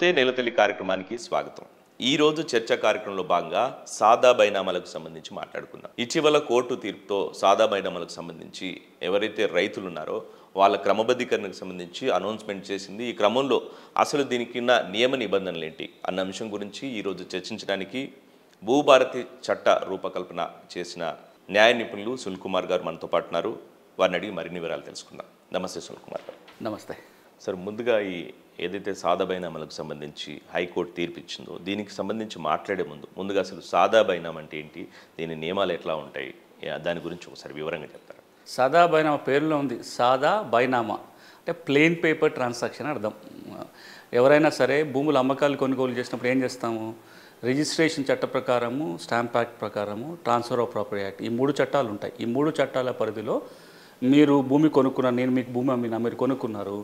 నమస్తే నేలతల్లి కార్యక్రమానికి స్వాగతం. ఈ రోజు చర్చ కార్యక్రమంలో భాగంగా సాదా బైనామాలకు సంబంధించి మాట్లాడుకుందాం. ఇటీవల కోర్టు తీర్పుతో సాదా బైనామాలకు సంబంధించి ఎవరైతే రైతులు ఉన్నారో వాళ్ళ క్రమబద్ధీకరణకు సంబంధించి అనౌన్స్మెంట్ చేసింది. ఈ క్రమంలో అసలు దీనికి ఉన్న నియమ నిబంధనలు ఏంటి అన్న అంశం గురించి ఈరోజు చర్చించడానికి భూభారతి చట్ట రూపకల్పన చేసిన న్యాయ నిపుణులు సుల్ కుమార్ గారు మనతో పాటు ఉన్నారు. వారిని అడిగి మరిన్ని వివరాలు తెలుసుకుందాం. నమస్తే సుల్ కుమార్ గారు. నమస్తే సార్, ముందుగా ఏదైతే సాదా బైనామాలకు సంబంధించి హైకోర్టు తీర్పు ఇచ్చిందో దీనికి సంబంధించి మాట్లాడే ముందుగా అసలు సాదా బైనామా అంటే ఏంటి, దీని నియమాలు ఎట్లా ఉంటాయి, దాని గురించి ఒకసారి వివరంగా చెప్తారా? సాదా బైనామా పేరులో ఉంది. సాదా బైనామా అంటే ప్లెయిన్ పేపర్ ట్రాన్సాక్షన్ అర్థం. ఎవరైనా సరే భూముల అమ్మకాలు కొనుగోలు చేసినప్పుడు ఏం చేస్తాము? రిజిస్ట్రేషన్ చట్ట ప్రకారము, స్టాంప్ యాక్ట్ ప్రకారము, ట్రాన్స్ఫర్ ఆఫ్ ప్రాపర్టీ యాక్ట్, ఈ 3 చట్టాలు ఉంటాయి. ఈ 3 చట్టాల పరిధిలో మీరు భూమి కొనుక్కున్నారు, నేను మీకు భూమి అమ్మినా, మీరు కొనుక్కున్నారు,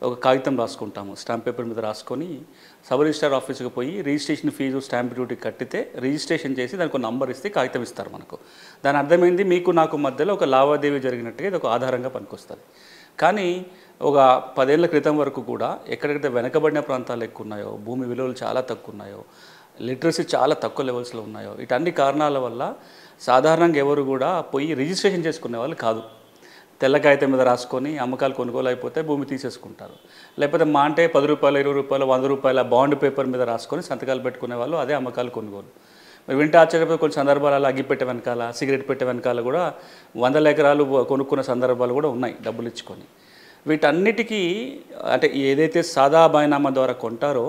ఒక కాగితం రాసుకుంటాము. స్టాంప్ పేపర్ మీద రాసుకొని సబ్ రిజిస్ట్రార్ ఆఫీస్కి పోయి రిజిస్ట్రేషన్ ఫీజు స్టాంప్ డ్యూటీ కట్టితే రిజిస్ట్రేషన్ చేసి దానికి ఒక నంబర్ ఇస్తే కాగితం ఇస్తారు మనకు. దాని అర్థమైంది మీకు నాకు మధ్యలో ఒక లావాదేవీ జరిగినట్టుగా ఇది ఒక ఆధారంగా పనికొస్తుంది. కానీ ఒక 10 ఏళ్ల క్రితం వరకు కూడా ఎక్కడెక్కడైతే వెనకబడిన ప్రాంతాలు ఎక్కువ ఉన్నాయో, భూమి విలువలు చాలా తక్కువ ఉన్నాయో, లిటరసీ చాలా తక్కువ లెవెల్స్లో ఉన్నాయో, ఇటన్ని కారణాల వల్ల సాధారణంగా ఎవరు కూడా పోయి రిజిస్ట్రేషన్ చేసుకునే వాళ్ళు కాదు. తెల్ల కాగితం మీద రాసుకొని అమ్మకాలు కొనుగోలు అయిపోతే భూమి తీసేసుకుంటారు. లేకపోతే మా అంటే 10 రూపాయలు, 20 రూపాయలు, 100 రూపాయల బాండ్ పేపర్ మీద రాసుకొని సంతకాలు పెట్టుకునే వాళ్ళు, అదే అమ్మకాలు కొనుగోలు. మరి వింటే ఆశ్చర్యపోయి కొన్ని సందర్భాలలో అగ్గిపెట్టే వెనకాల, సిగరెట్ పెట్టే వెనకాల కూడా 100 ఎకరాలు కొనుక్కున్న సందర్భాలు కూడా ఉన్నాయి డబ్బులు ఇచ్చుకొని. వీటన్నిటికీ అంటే ఏదైతే సాదా బైనామా ద్వారా కొంటారో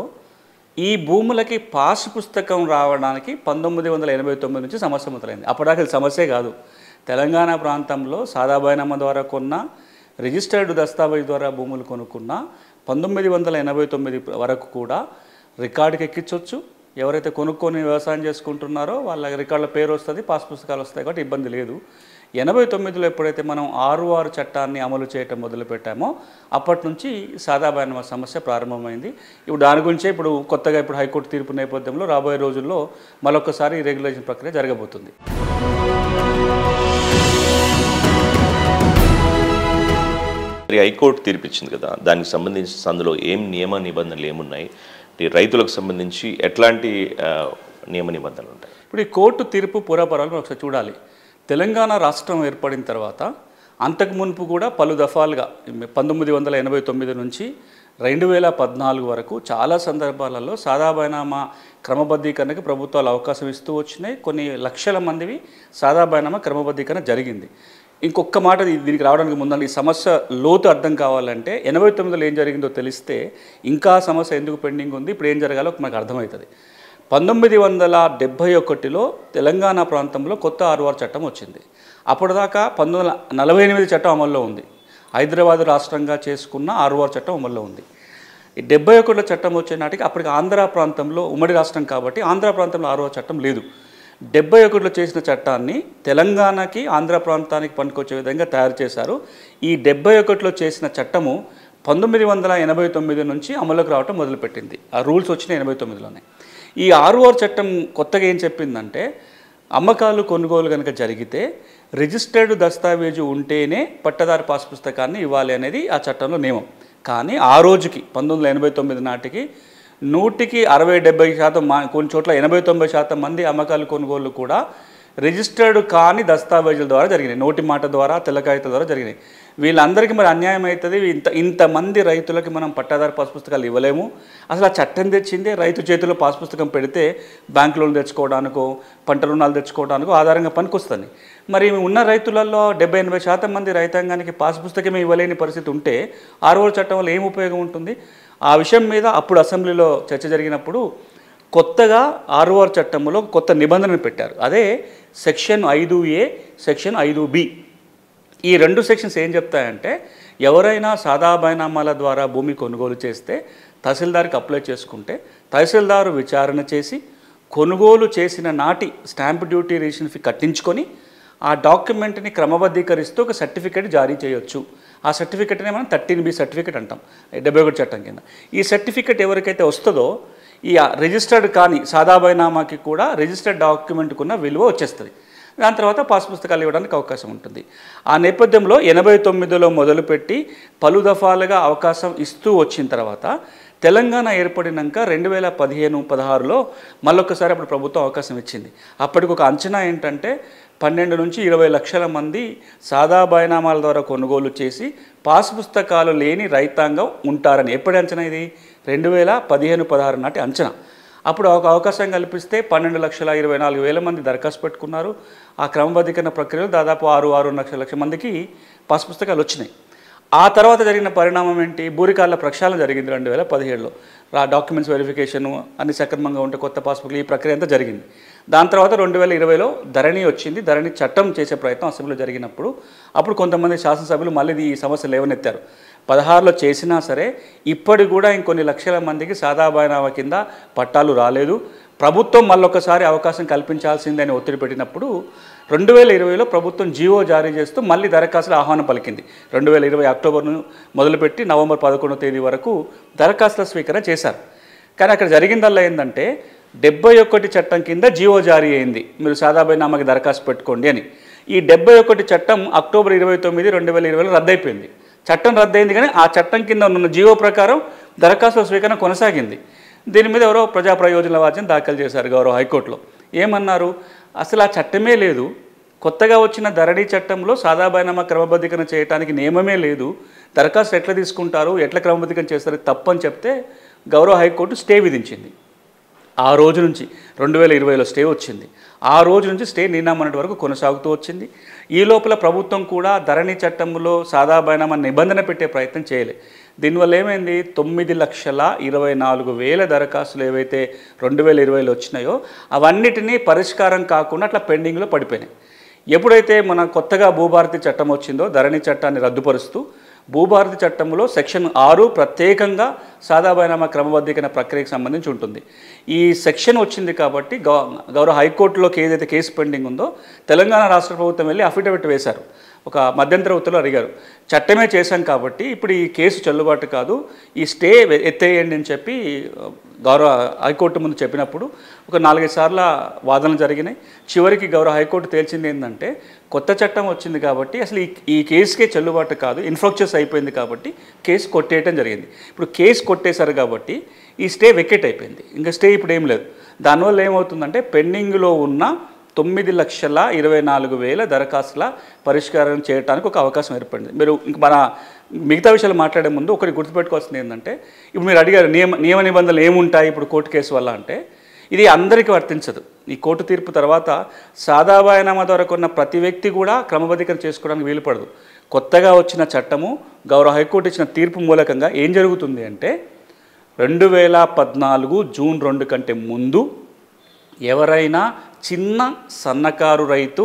ఈ భూములకి పాస్ పుస్తకం రావడానికి 1989 నుంచి సమస్య మొదలైంది. అప్పటిదాకా ఇది సమస్యే కాదు. తెలంగాణ ప్రాంతంలో సాదా బైనామా ద్వారా కొన్న, రిజిస్టర్డ్ దస్తావేజ్ ద్వారా భూములు కొనుక్కున్న 1989 వరకు కూడా రికార్డుకి ఎక్కించవచ్చు. ఎవరైతే కొనుక్కొని వ్యవసాయం చేసుకుంటున్నారో వాళ్ళ రికార్డుల పేరు వస్తుంది, పాస్ పుస్తకాలు వస్తాయి, కాబట్టి ఇబ్బంది లేదు. 89లో ఎప్పుడైతే మనం 6 చట్టాన్ని అమలు చేయటం మొదలుపెట్టామో అప్పటి నుంచి సాదా బైనామా సమస్య ప్రారంభమైంది. ఇప్పుడు దాని గురించే కొత్తగా హైకోర్టు తీర్పు నేపథ్యంలో రాబోయే రోజుల్లో మరొకసారి రెగ్యులేషన్ ప్రక్రియ జరగబోతుంది. హైకోర్టు తీర్పు ఇచ్చింది కదా, దానికి సంబంధించి అందులో ఏం నియమ నిబంధనలు ఏమున్నాయి, రైతులకు సంబంధించి ఎట్లాంటి నియమ నిబంధనలు ఉంటాయి? ఇప్పుడు ఈ కోర్టు తీర్పు పూర్వపరాలను ఒకసారి చూడాలి. తెలంగాణ రాష్ట్రం ఏర్పడిన తర్వాత అంతకు మునుపు కూడా పలు దఫాలుగా 1989 నుంచి 2014 వరకు చాలా సందర్భాలలో సాదా బైనామా క్రమబద్ధీకరణకు ప్రభుత్వాలు అవకాశం ఇస్తూ వచ్చినాయి. కొన్ని లక్షల మందివి సాదా బైనామా క్రమబద్ధీకరణ జరిగింది. ఇంకొక మాట దీనికి రావడానికి ముందండి, ఈ సమస్య లోతు అర్థం కావాలంటే 89లో ఏం జరిగిందో తెలిస్తే ఇంకా సమస్య ఎందుకు పెండింగ్ ఉంది, ఇప్పుడు ఏం జరగాలో మనకు అర్థమవుతుంది. 1971లో తెలంగాణ ప్రాంతంలో కొత్త 6 చట్టం వచ్చింది. అప్పటిదాకా 1948 చట్టం అమల్లో ఉంది. హైదరాబాద్ రాష్ట్రంగా చేసుకున్న 6 చట్టం అమల్లో ఉంది. ఈ 71లో చట్టం వచ్చే నాటికి అప్పటికి ఆంధ్ర ప్రాంతంలో ఉమ్మడి రాష్ట్రం కాబట్టి ఆంధ్ర ప్రాంతంలో 6 చట్టం లేదు. 71లో చేసిన చట్టాన్ని తెలంగాణకి ఆంధ్ర ప్రాంతానికి పనికొచ్చే విధంగా తయారు చేశారు. ఈ 71లో చేసిన చట్టము 1989 నుంచి అమలులోకి రావటం మొదలుపెట్టింది. ఆ రూల్స్ వచ్చిన 89లోనే. ఈ 6 చట్టం కొత్తగా ఏం చెప్పిందంటే అమ్మకాలు కొనుగోలు కనుక జరిగితే రిజిస్టర్డ్ దస్తావేజు ఉంటేనే పట్టదారు పాస్ పుస్తకాన్ని ఇవ్వాలి అనేది ఆ చట్టంలో నియమం. కానీ ఆ రోజుకి 1989 నాటికి 100కి 60-70% కొన్ని చోట్ల 80-90% మంది అమ్మకాలు కొనుగోలు కూడా రిజిస్టర్డ్ కాని దస్తావేజుల ద్వారా జరిగినాయి. నోటి మాట ద్వారా, తెల్లకాగితాల ద్వారా జరిగినాయి. వీళ్ళందరికీ మరి అన్యాయం అవుతుంది. ఇంతమంది రైతులకి మనం పట్టాదారు పాస్ పుస్తకాలు ఇవ్వలేము. అసలు ఆ చట్టం తెచ్చిందే రైతు చేతిలో పాస్ పుస్తకం పెడితే బ్యాంక్ లోన్లు తెచ్చుకోవడానికో, పంట రుణాలు తెచ్చుకోవడానికో ఆధారంగా పనికొస్తుంది. మరి ఉన్న రైతులలో 70-80% మంది రైతాంగానికి పాస్ పుస్తకమే ఇవ్వలేని పరిస్థితి ఉంటే 6వ చట్టం వల్ల ఏం ఉపయోగం ఉంటుంది? ఆ విషయం మీద అప్పుడు అసెంబ్లీలో చర్చ జరిగినప్పుడు కొత్తగా 6వ చట్టంలో కొత్త నిబంధనలు పెట్టారు. అదే సెక్షన్ 5A, సెక్షన్ 5B. ఈ 2 సెక్షన్స్ ఏం చెప్తాయంటే ఎవరైనా సాదా బైనామాల ద్వారా భూమి కొనుగోలు చేస్తే తహసీల్దార్కి అప్లై చేసుకుంటే తహసీల్దారు విచారణ చేసి కొనుగోలు చేసిన నాటి స్టాంప్ డ్యూటీ రిజిస్ట్రేషన్ ఫీ కట్టించుకొని ఆ డాక్యుమెంట్ని క్రమబద్ధీకరిస్తూ ఒక సర్టిఫికేట్ జారీ చేయొచ్చు. ఆ సర్టిఫికేట్నే మనం 13B సర్టిఫికేట్ అంటాం 71 చట్టం కింద. ఈ సర్టిఫికేట్ ఎవరికైతే వస్తుందో ఈ రిజిస్టర్డ్ కానీ సాదా బైనామాకి కూడా రిజిస్టర్డ్ డాక్యుమెంట్కున్న విలువ వచ్చేస్తుంది. దాని తర్వాత పాస్ పుస్తకాలు ఇవ్వడానికి అవకాశం ఉంటుంది. ఆ నేపథ్యంలో 89లో మొదలుపెట్టి పలు దఫాలుగా అవకాశం ఇస్తూ వచ్చిన తర్వాత తెలంగాణ ఏర్పడినాక 2015-16లో మళ్ళొక్కసారి అప్పుడు ప్రభుత్వం అవకాశం ఇచ్చింది. అప్పటికి ఒక అంచనా ఏంటంటే 12 నుంచి 20 లక్షల మంది సాదా బైనామాల ద్వారా కొనుగోలు చేసి పాస్ పుస్తకాలు లేని రైతాంగం ఉంటారని. ఎప్పటి అంచనా ఇది? 2015-16 నాటి అంచనా. అప్పుడు ఒక అవకాశం కల్పిస్తే 12,24,000 మంది దరఖాస్తు పెట్టుకున్నారు. ఆ క్రమబద్ధీకరణ ప్రక్రియలో దాదాపు 6-6.5 లక్షల మందికి పాస్ పుస్తకాలు వచ్చినాయి. ఆ తర్వాత జరిగిన పరిణామం ఏంటి? బూరికాళ్ళ ప్రక్షాళన జరిగింది 2017లో. డాక్యుమెంట్స్ వెరిఫికేషను అన్ని సక్రమంగా ఉంటే కొత్త పాస్బుక్లు, ఈ ప్రక్రియ అంతా జరిగింది. దాని తర్వాత 2020లో ధరణి వచ్చింది. ధరణి చట్టం చేసే ప్రయత్నం అసెంబ్లీలో జరిగినప్పుడు అప్పుడు కొంతమంది శాసనసభ్యులు మళ్ళీ ఈ సమస్య లేవనెత్తారు. 16లో చేసినా సరే ఇప్పటికి కూడా ఇంకొన్ని లక్షల మందికి సాదా బైనామా కింద పట్టాలు రాలేదు. ప్రభుత్వం మళ్ళొకసారి అవకాశం కల్పించాల్సిందని ఒత్తిడి పెట్టినప్పుడు 2020లో ప్రభుత్వం జీవో జారీ చేస్తూ మళ్ళీ దరఖాస్తుల ఆహ్వానం పలికింది. 2020 అక్టోబర్ను మొదలుపెట్టి నవంబర్ 11వ తేదీ వరకు దరఖాస్తుల స్వీకరణ చేశారు. కానీ అక్కడ జరిగిందల్లా ఏంటంటే 71 చట్టం కింద జీవో జారీ అయింది, మీరు సాదా బైనామాకి దరఖాస్తు పెట్టుకోండి అని. ఈ 71 చట్టం అక్టోబర్ 29, 2020లో రద్దయిపోయింది. చట్టం రద్దయింది, కానీ ఆ చట్టం కింద ఉన్న జీవో ప్రకారం దరఖాస్తుల స్వీకరణ కొనసాగింది. దీని మీద ఎవరో ప్రజా ప్రయోజన వాదన దాఖలు చేశారు గౌరవ హైకోర్టులో. ఏమన్నారు? అసలు ఆ చట్టమే లేదు, కొత్తగా వచ్చిన ధరణి చట్టంలో సాదా బైనామా క్రమబద్ధీకరణ చేయడానికి నియమమే లేదు, దరఖాస్తు ఎట్లా తీసుకుంటారు, ఎట్లా క్రమబద్ధీకరణ చేస్తారు, తప్పని చెప్తే గౌరవ హైకోర్టు స్టే విధించింది. ఆ రోజు నుంచి 2020లో స్టే వచ్చింది. ఆ రోజు నుంచి స్టే నిన్న మొన్నటి వరకు కొనసాగుతూ వచ్చింది. ఈ లోపల ప్రభుత్వం కూడా ధరణి చట్టంలో సాదా బైనామా నిబంధన పెట్టే ప్రయత్నం చేయలేదు. దీనివల్ల ఏమైంది? 9,24,000 దరఖాస్తులు ఏవైతే 2020లో వచ్చినాయో అవన్నిటినీ పరిష్కారం కాకుండా అట్లా పెండింగ్లో పడిపోయినాయి. ఎప్పుడైతే మన కొత్తగా భూభారతి చట్టం వచ్చిందో ధరణి చట్టాన్ని రద్దుపరుస్తూ భూభారతి చట్టంలో సెక్షన్ 6 ప్రత్యేకంగా సాదా బైనామా క్రమబద్ధీకరణ ప్రక్రియకు సంబంధించి ఉంటుంది. ఈ సెక్షన్ వచ్చింది కాబట్టి గౌరవ హైకోర్టులో ఏదైతే కేసు పెండింగ్ ఉందో తెలంగాణ రాష్ట్ర ప్రభుత్వం వెళ్ళి అఫిడవిట్ వేశారు. ఒక మధ్యంతర ఉత్తర్వులు అడిగారు, చట్టమే చేశాం కాబట్టి ఇప్పుడు ఈ కేసు చెల్లుబాటు కాదు, ఈ స్టే ఎత్తేయండి అని చెప్పి గౌరవ హైకోర్టు ముందు చెప్పినప్పుడు ఒక 4-5 సార్ల వాదనలు జరిగినాయి. చివరికి గౌరవ హైకోర్టు తేల్చింది ఏంటంటే కొత్త చట్టం వచ్చింది కాబట్టి అసలు ఈ కేసుకే చెల్లుబాటు కాదు, ఇన్ఫ్రాక్చర్స్ అయిపోయింది కాబట్టి కేసు కొట్టేయటం జరిగింది. ఇప్పుడు కేసు కొట్టేశారు కాబట్టి ఈ స్టే వెకెట్ అయిపోయింది, ఇంకా స్టే ఇప్పుడు ఏం లేదు. దానివల్ల ఏమవుతుందంటే పెండింగ్లో ఉన్న 9,24,000 దరఖాస్తుల పరిష్కారం చేయడానికి ఒక అవకాశం ఏర్పడింది. మీరు ఇంక మన మిగతా విషయాలు మాట్లాడే ముందు ఒకటి గుర్తుపెట్టుకోవాల్సింది ఏంటంటే, ఇప్పుడు మీరు అడిగారు నియమ నిబంధనలు ఏముంటాయి ఇప్పుడు కోర్టు కేసు వల్ల అంటే, ఇది అందరికీ వర్తించదు. ఈ కోర్టు తీర్పు తర్వాత సాదా బైనామా ద్వారా కొన్న ప్రతి వ్యక్తి కూడా క్రమబద్ధీకరణ చేసుకోవడానికి వీలుపడదు. కొత్తగా వచ్చిన చట్టము గౌరవ హైకోర్టు ఇచ్చిన తీర్పు మూలకంగా ఏం జరుగుతుంది అంటే 2014 జూన్ 2 కంటే ముందు ఎవరైనా చిన్న సన్నకారు రైతు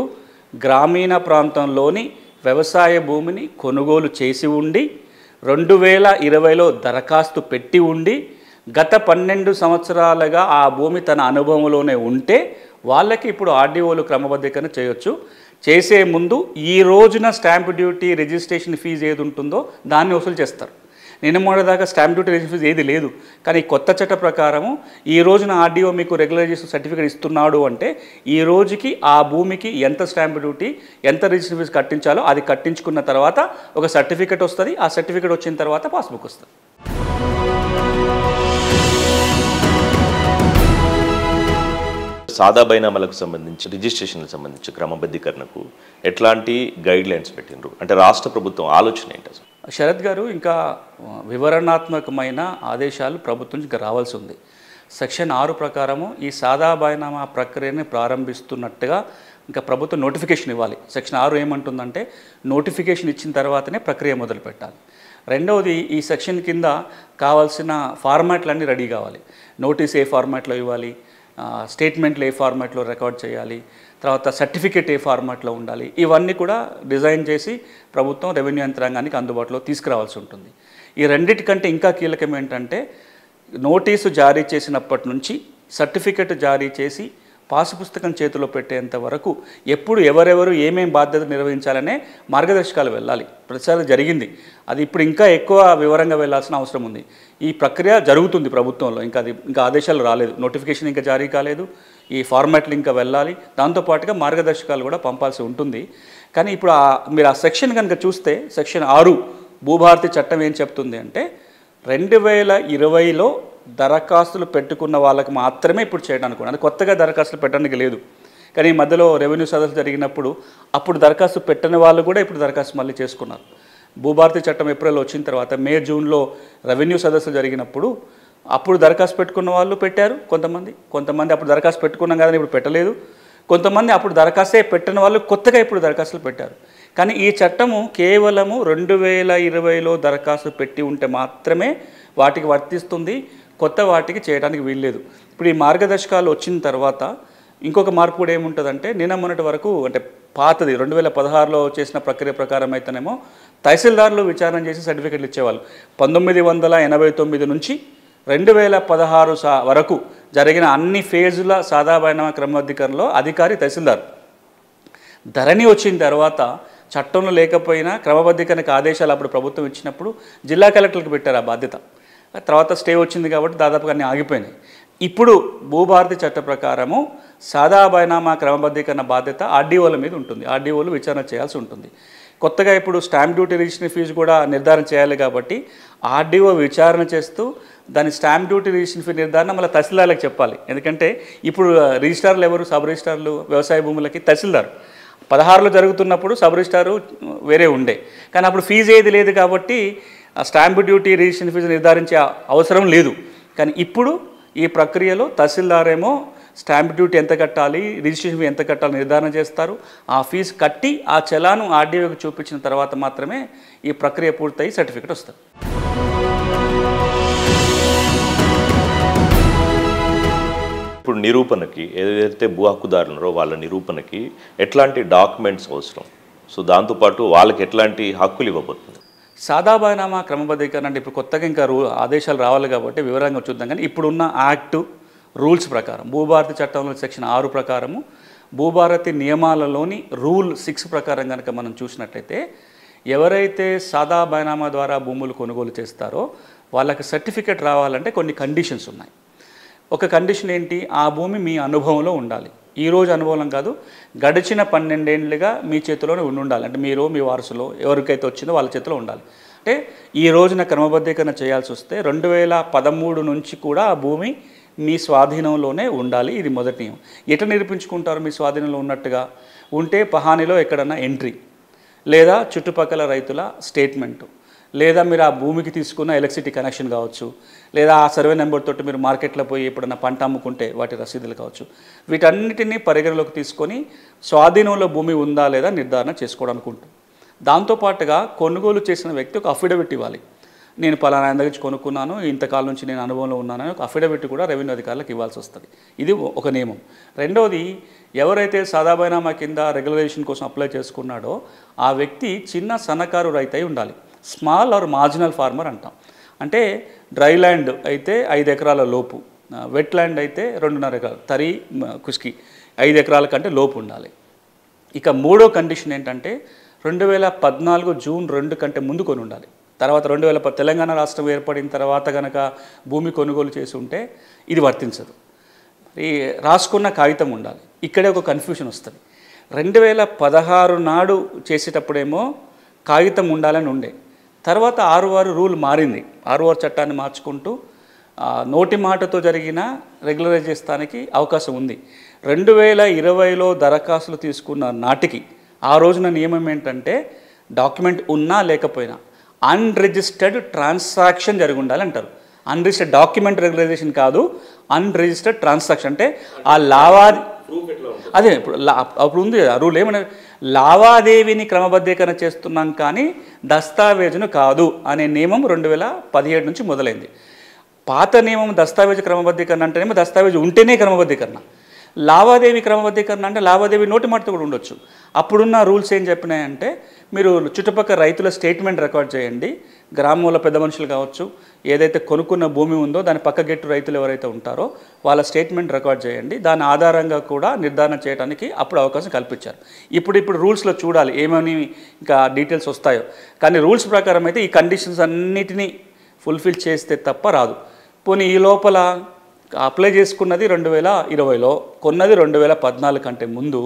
గ్రామీణ ప్రాంతంలోని వ్యవసాయ భూమిని కొనుగోలు చేసి ఉండి 2020లో దరఖాస్తు పెట్టి ఉండి గత 12 సంవత్సరాలుగా ఆ భూమి తన అనుభవంలోనే ఉంటే వాళ్ళకి ఇప్పుడు ఆర్డీఓలు క్రమబద్ధీకరణ చేయొచ్చు. చేసే ముందు ఈ రోజున స్టాంప్ డ్యూటీ రిజిస్ట్రేషన్ ఫీజు ఏది ఉంటుందో దాన్ని వసూలు చేస్తారు. నిన్న మొన్నటిదాకా స్టాంప్ డ్యూటీ రిజిస్ట్రేషన్ ఫీజు ఏది లేదు. కానీ కొత్త చట్ట ప్రకారము ఈ రోజున ఆర్డీఓ మీకు రెగ్యులరైజేషన్ సర్టిఫికేట్ ఇస్తున్నాడు అంటే ఈ రోజుకి ఆ భూమికి ఎంత స్టాంప్ డ్యూటీ ఎంత రిజిస్ట్రేషన్ ఫీజు కట్టించాలో అది కట్టించుకున్న తర్వాత ఒక సర్టిఫికేట్ వస్తుంది. ఆ సర్టిఫికేట్ వచ్చిన తర్వాత పాస్బుక్ వస్తుంది. సాదా బైనామాలకు సంబంధించి రిజిస్ట్రేషన్లకు సంబంధించి క్రమబద్ధీకరణకు ఎట్లాంటి గైడ్ లైన్స్ పెట్టినరు అంటే రాష్ట్ర ప్రభుత్వం ఆలోచన ఏంటి అసలు? శరత్ గారు, ఇంకా వివరణాత్మకమైన ఆదేశాలు ప్రభుత్వం ఇంకా రావాల్సి ఉంది. సెక్షన్ 6 ప్రకారము ఈ సాదా బైనామా ప్రక్రియని ప్రారంభిస్తున్నట్టుగా ఇంకా ప్రభుత్వం నోటిఫికేషన్ ఇవ్వాలి. సెక్షన్ 6 ఏమంటుందంటే నోటిఫికేషన్ ఇచ్చిన తర్వాతనే ప్రక్రియ మొదలు పెట్టాలి. రెండవది, ఈ సెక్షన్ కింద కావాల్సిన ఫార్మాట్లన్నీ రెడీ కావాలి. నోటీస్ ఏ ఫార్మాట్లో ఇవ్వాలి, స్టేట్మెంట్లు ఏ ఫార్మాట్లో రికార్డ్ చేయాలి, తర్వాత సర్టిఫికేట్ ఏ ఫార్మాట్లో ఉండాలి, ఇవన్నీ కూడా డిజైన్ చేసి ప్రభుత్వం రెవెన్యూ యంత్రాంగానికి అందుబాటులో తీసుకురావాల్సి ఉంటుంది. ఈ రెండింటికంటే ఇంకా కీలకం ఏంటంటే నోటీసు జారీ చేసినప్పటి నుంచి సర్టిఫికేట్ జారీ చేసి పాసు పుస్తకం చేతిలో పెట్టేంత వరకు ఎప్పుడు ఎవరెవరు ఏమేం బాధ్యత నిర్వహించాలనే మార్గదర్శకాలు వెళ్ళాలి. ప్రతిసారి జరిగింది, అది ఇప్పుడు ఇంకా ఎక్కువ వివరంగా వెళ్ళాల్సిన అవసరం ఉంది. ఈ ప్రక్రియ జరుగుతుంది ప్రభుత్వంలో, ఇంకా ఆదేశాలు రాలేదు, నోటిఫికేషన్ ఇంకా జారీ కాలేదు, ఈ ఫార్మాట్లు ఇంకా వెళ్ళాలి, దాంతోపాటుగా మార్గదర్శకాలు కూడా పంపాల్సి ఉంటుంది. కానీ ఇప్పుడు మీరు ఆ సెక్షన్ కనుక చూస్తే సెక్షన్ 6 భూభారతి చట్టం ఏం చెప్తుంది అంటే 2020లో దరఖాస్తులు పెట్టుకున్న వాళ్ళకి మాత్రమే ఇప్పుడు చేయడానికి ఉంది. అది కొత్తగా దరఖాస్తులు పెట్టడానికి లేదు. కానీ ఈ మధ్యలో రెవెన్యూ సదస్సు జరిగినప్పుడు అప్పుడు దరఖాస్తు పెట్టని వాళ్ళు కూడా ఇప్పుడు దరఖాస్తు మళ్ళీ చేసుకున్నారు. భూభారతి చట్టం ఏప్రిల్ వచ్చిన తర్వాత మే జూన్లో రెవెన్యూ సదస్సు జరిగినప్పుడు అప్పుడు దరఖాస్తు పెట్టుకున్న వాళ్ళు పెట్టారు. కొంతమంది అప్పుడు దరఖాస్తు పెట్టుకున్నాం కానీ ఇప్పుడు పెట్టలేదు. కొంతమంది అప్పుడు దరఖాస్తే పెట్టిన వాళ్ళు కొత్తగా ఇప్పుడు దరఖాస్తులు పెట్టారు. కానీ ఈ చట్టము కేవలము 2020లో దరఖాస్తు పెట్టి ఉంటే మాత్రమే వాటికి వర్తిస్తుంది. కొత్త వాటికి చేయడానికి వీల్లేదు. ఇప్పుడు ఈ మార్గదర్శకాలు వచ్చిన తర్వాత ఇంకొక మార్పు కూడా ఏముంటుందంటే, నిన్న మొన్నటి వరకు అంటే పాతది 2016లో చేసిన ప్రక్రియ ప్రకారం అయితేనేమో తహసీల్దార్లు విచారణ చేసి సర్టిఫికెట్లు ఇచ్చేవాళ్ళు. 1989 నుంచి 2016 వరకు జరిగిన అన్ని ఫేజుల సాదా బైనామా క్రమబద్ధీకరణలో అధికారి తహసీల్దార్. ధరణి వచ్చిన తర్వాత చట్టంలో లేకపోయినా క్రమబద్ధీకరణకు ఆదేశాలు అప్పుడు ప్రభుత్వం ఇచ్చినప్పుడు జిల్లా కలెక్టర్లకు పెట్టారు ఆ బాధ్యత. తర్వాత స్టే వచ్చింది కాబట్టి దాదాపుగా అన్నీ ఆగిపోయినాయి. ఇప్పుడు భూభారతి చట్ట ప్రకారము సాదా బైనామా క్రమబద్ధీకరణ బాధ్యత ఆర్డీఓల మీద ఉంటుంది. ఆర్డీఓలు విచారణ చేయాల్సి ఉంటుంది. కొత్తగా ఇప్పుడు స్టాంప్ డ్యూటీ రిజిస్ట్రేషన్ ఫీజు కూడా నిర్ధారణ చేయాలి కాబట్టి ఆర్డీఓ విచారణ చేస్తూ దాని స్టాంప్ డ్యూటీ రిజిస్ట్రేషన్ ఫీ నిర్ధారణ మళ్ళీ తహసీల్దార్లకు చెప్పాలి. ఎందుకంటే ఇప్పుడు రిజిస్ట్రార్లు ఎవరు? సబ్ రిజిస్ట్రార్లు వ్యవసాయ భూములకి తహసీల్దార్. 16లో జరుగుతున్నప్పుడు సబ్ రిజిస్ట్రారు వేరే ఉండే, కానీ అప్పుడు ఫీజు ఏది లేదు కాబట్టి స్టాంప్ డ్యూటీ రిజిస్ట్రేషన్ ఫీజు నిర్ధారించే అవసరం లేదు. కానీ ఇప్పుడు ఈ ప్రక్రియలో తహసీల్దార్ ఏమో స్టాంప్ డ్యూటీ ఎంత కట్టాలి, రిజిస్ట్రేషన్ ఫీ ఎంత కట్టాలి నిర్ధారణ చేస్తారు. ఆ ఫీజు కట్టి ఆ చలాను ఆర్డీఓకి చూపించిన తర్వాత మాత్రమే ఈ ప్రక్రియ పూర్తయి సర్టిఫికెట్ వస్తుంది. ఇప్పుడు నిరూపణకి ఏదైతే భూ హక్కుదారులు ఉన్నారో వాళ్ళ నిరూపణకి ఎట్లాంటి డాక్యుమెంట్స్ అవసరం? సో దాంతోపాటు వాళ్ళకి ఎట్లాంటి హక్కులు ఇవ్వబోతుంది? సాదా బైనామా క్రమబద్ధీకరణ అంటే ఇప్పుడు కొత్తగా ఇంకా ఆదేశాలు రావాలి కాబట్టి వివరంగా చూద్దాం. కానీ ఇప్పుడున్న యాక్టు రూల్స్ ప్రకారం భూభారతి చట్టంలో సెక్షన్ 6 ప్రకారము భూభారతి నియమాలలోని రూల్ 6 ప్రకారం కనుక మనం చూసినట్లయితే ఎవరైతే సాదా బైనామా ద్వారా భూములు కొనుగోలు చేస్తారో వాళ్ళకి సర్టిఫికెట్ రావాలంటే కొన్ని కండిషన్స్ ఉన్నాయి. ఒక కండిషన్ ఏంటి? ఆ భూమి మీ అనుభవంలో ఉండాలి. ఈరోజు అనుభవం కాదు, గడిచిన 12 ఏళ్ళుగా మీ చేతిలోనే ఉండాలి. అంటే మీరు మీ వారసులో ఎవరికైతే వచ్చిందో వాళ్ళ చేతిలో ఉండాలి. అంటే ఈ రోజున క్రమబద్ధీకరణ చేయాల్సి వస్తే 2013 నుంచి కూడా ఆ భూమి మీ స్వాధీనంలోనే ఉండాలి. ఇది మొదటి నియమం. ఎట్లా నిరూపించుకుంటారు మీ స్వాధీనంలో ఉన్నట్టుగా? ఉంటే పహానీలో ఎక్కడన్నా ఎంట్రీ, లేదా చుట్టుపక్కల రైతుల స్టేట్మెంటు, లేదా మీరు ఆ భూమికి తీసుకున్న ఎలక్ట్రిసిటీ కనెక్షన్ కావచ్చు, లేదా ఆ సర్వే నెంబర్ తోటి మీరు మార్కెట్లో పోయి ఎప్పుడన్నా పంట అమ్ముకుంటే వాటి రసీదులు కావచ్చు. వీటన్నిటినీ పరిగణలోకి తీసుకొని స్వాధీనంలో భూమి ఉందా లేదా నిర్ధారణ చేసుకోవడానికి ఉంటుంది. దాంతోపాటుగా కొనుగోలు చేసిన వ్యక్తి ఒక అఫిడవిట్ ఇవ్వాలి. నేను పలానా ఆయన దగ్గర కొనుక్కున్నాను, ఇంతకాలం నుంచి నేను అనుభవంలో ఉన్నానని ఒక అఫిడవిట్ కూడా రెవెన్యూ అధికారులకు ఇవ్వాల్సి వస్తుంది. ఇది ఒక నియమం. రెండవది, ఎవరైతే సాదా బైనామా కింద రెగ్యులరైజేషన్ కోసం అప్లై చేసుకున్నాడో ఆ వ్యక్తి చిన్న సన్నకారు రైతు అయి ఉండాలి. స్మాల్ ఆర్ మార్జినల్ ఫార్మర్ అంటాం. అంటే డ్రై ల్యాండ్ అయితే 5 ఎకరాల లోపు, వెట్ ల్యాండ్ అయితే 2.5 ఎకరాలు, తరి కుష్కి 5 ఎకరాల కంటే లోపు ఉండాలి. ఇక మూడో కండిషన్ ఏంటంటే 2014 జూన్ 2 కంటే ముందు కొని ఉండాలి. తర్వాత 2010 తెలంగాణ రాష్ట్రం ఏర్పడిన తర్వాత కనుక భూమి కొనుగోలు చేసి ఉంటే ఇది వర్తించదు. ఈ రాసుకున్న కాగితం ఉండాలి. ఇక్కడే ఒక కన్ఫ్యూషన్ వస్తుంది. 2016 నాడు చేసేటప్పుడేమో కాగితం ఉండాలని ఉండే, తర్వాత 6 రూల్ మారింది. 6 చట్టాన్ని మార్చుకుంటూ నోటి మాటతో జరిగిన రెగ్యులరైజ్ చేస్తానికి అవకాశం ఉంది. 2020లో దరఖాస్తులు తీసుకున్న నాటికి ఆ రోజున నియమం ఏంటంటే డాక్యుమెంట్ ఉన్నా లేకపోయినా అన్రిజిస్టర్డ్ ట్రాన్సాక్షన్ జరిగి ఉండాలి అంటారు. అన్రిజిస్టర్డ్ డాక్యుమెంట్ రెగ్యులరైజేషన్ కాదు, అన్రిజిస్టర్డ్ ట్రాన్సాక్షన్. అంటే ఆ అదే అప్పుడు ఉంది ఆ రూల్ ఏమన్నా, లావాదేవీని క్రమబద్ధీకరణ చేస్తున్నాం కానీ దస్తావేజును కాదు అనే నియమం 2017 నుంచి మొదలైంది. పాత నియమం దస్తావేజు క్రమబద్ధీకరణ అంటేనేమో దస్తావేజు ఉంటేనే క్రమబద్ధీకరణ, లావాదేవీ క్రమబద్ధీకరణ అంటే లావాదేవీ నోటి మాటతో కూడా ఉండొచ్చు. అప్పుడున్న రూల్స్ ఏం చెప్పినాయంటే మీరు చుట్టుపక్కల రైతుల స్టేట్మెంట్ రికార్డ్ చేయండి, గ్రామంలో పెద్ద మనుషులు కావచ్చు, ఏదైతే కొనుక్కున్న భూమి ఉందో దాని పక్క గెట్టు రైతులు ఎవరైతే ఉంటారో వాళ్ళ స్టేట్మెంట్ రికార్డ్ చేయండి, దాని ఆధారంగా కూడా నిర్ధారణ చేయడానికి అప్పుడు అవకాశం కల్పించారు. ఇప్పుడు రూల్స్లో చూడాలి ఏమని ఇంకా డీటెయిల్స్ వస్తాయో. కానీ రూల్స్ ప్రకారం అయితే ఈ కండిషన్స్ అన్నిటినీ ఫుల్ఫిల్ చేస్తే తప్ప రాదు. పోనీ ఈ లోపల అప్లై చేసుకున్నది 2020లో, కొన్నది 2014 కంటే ముందు,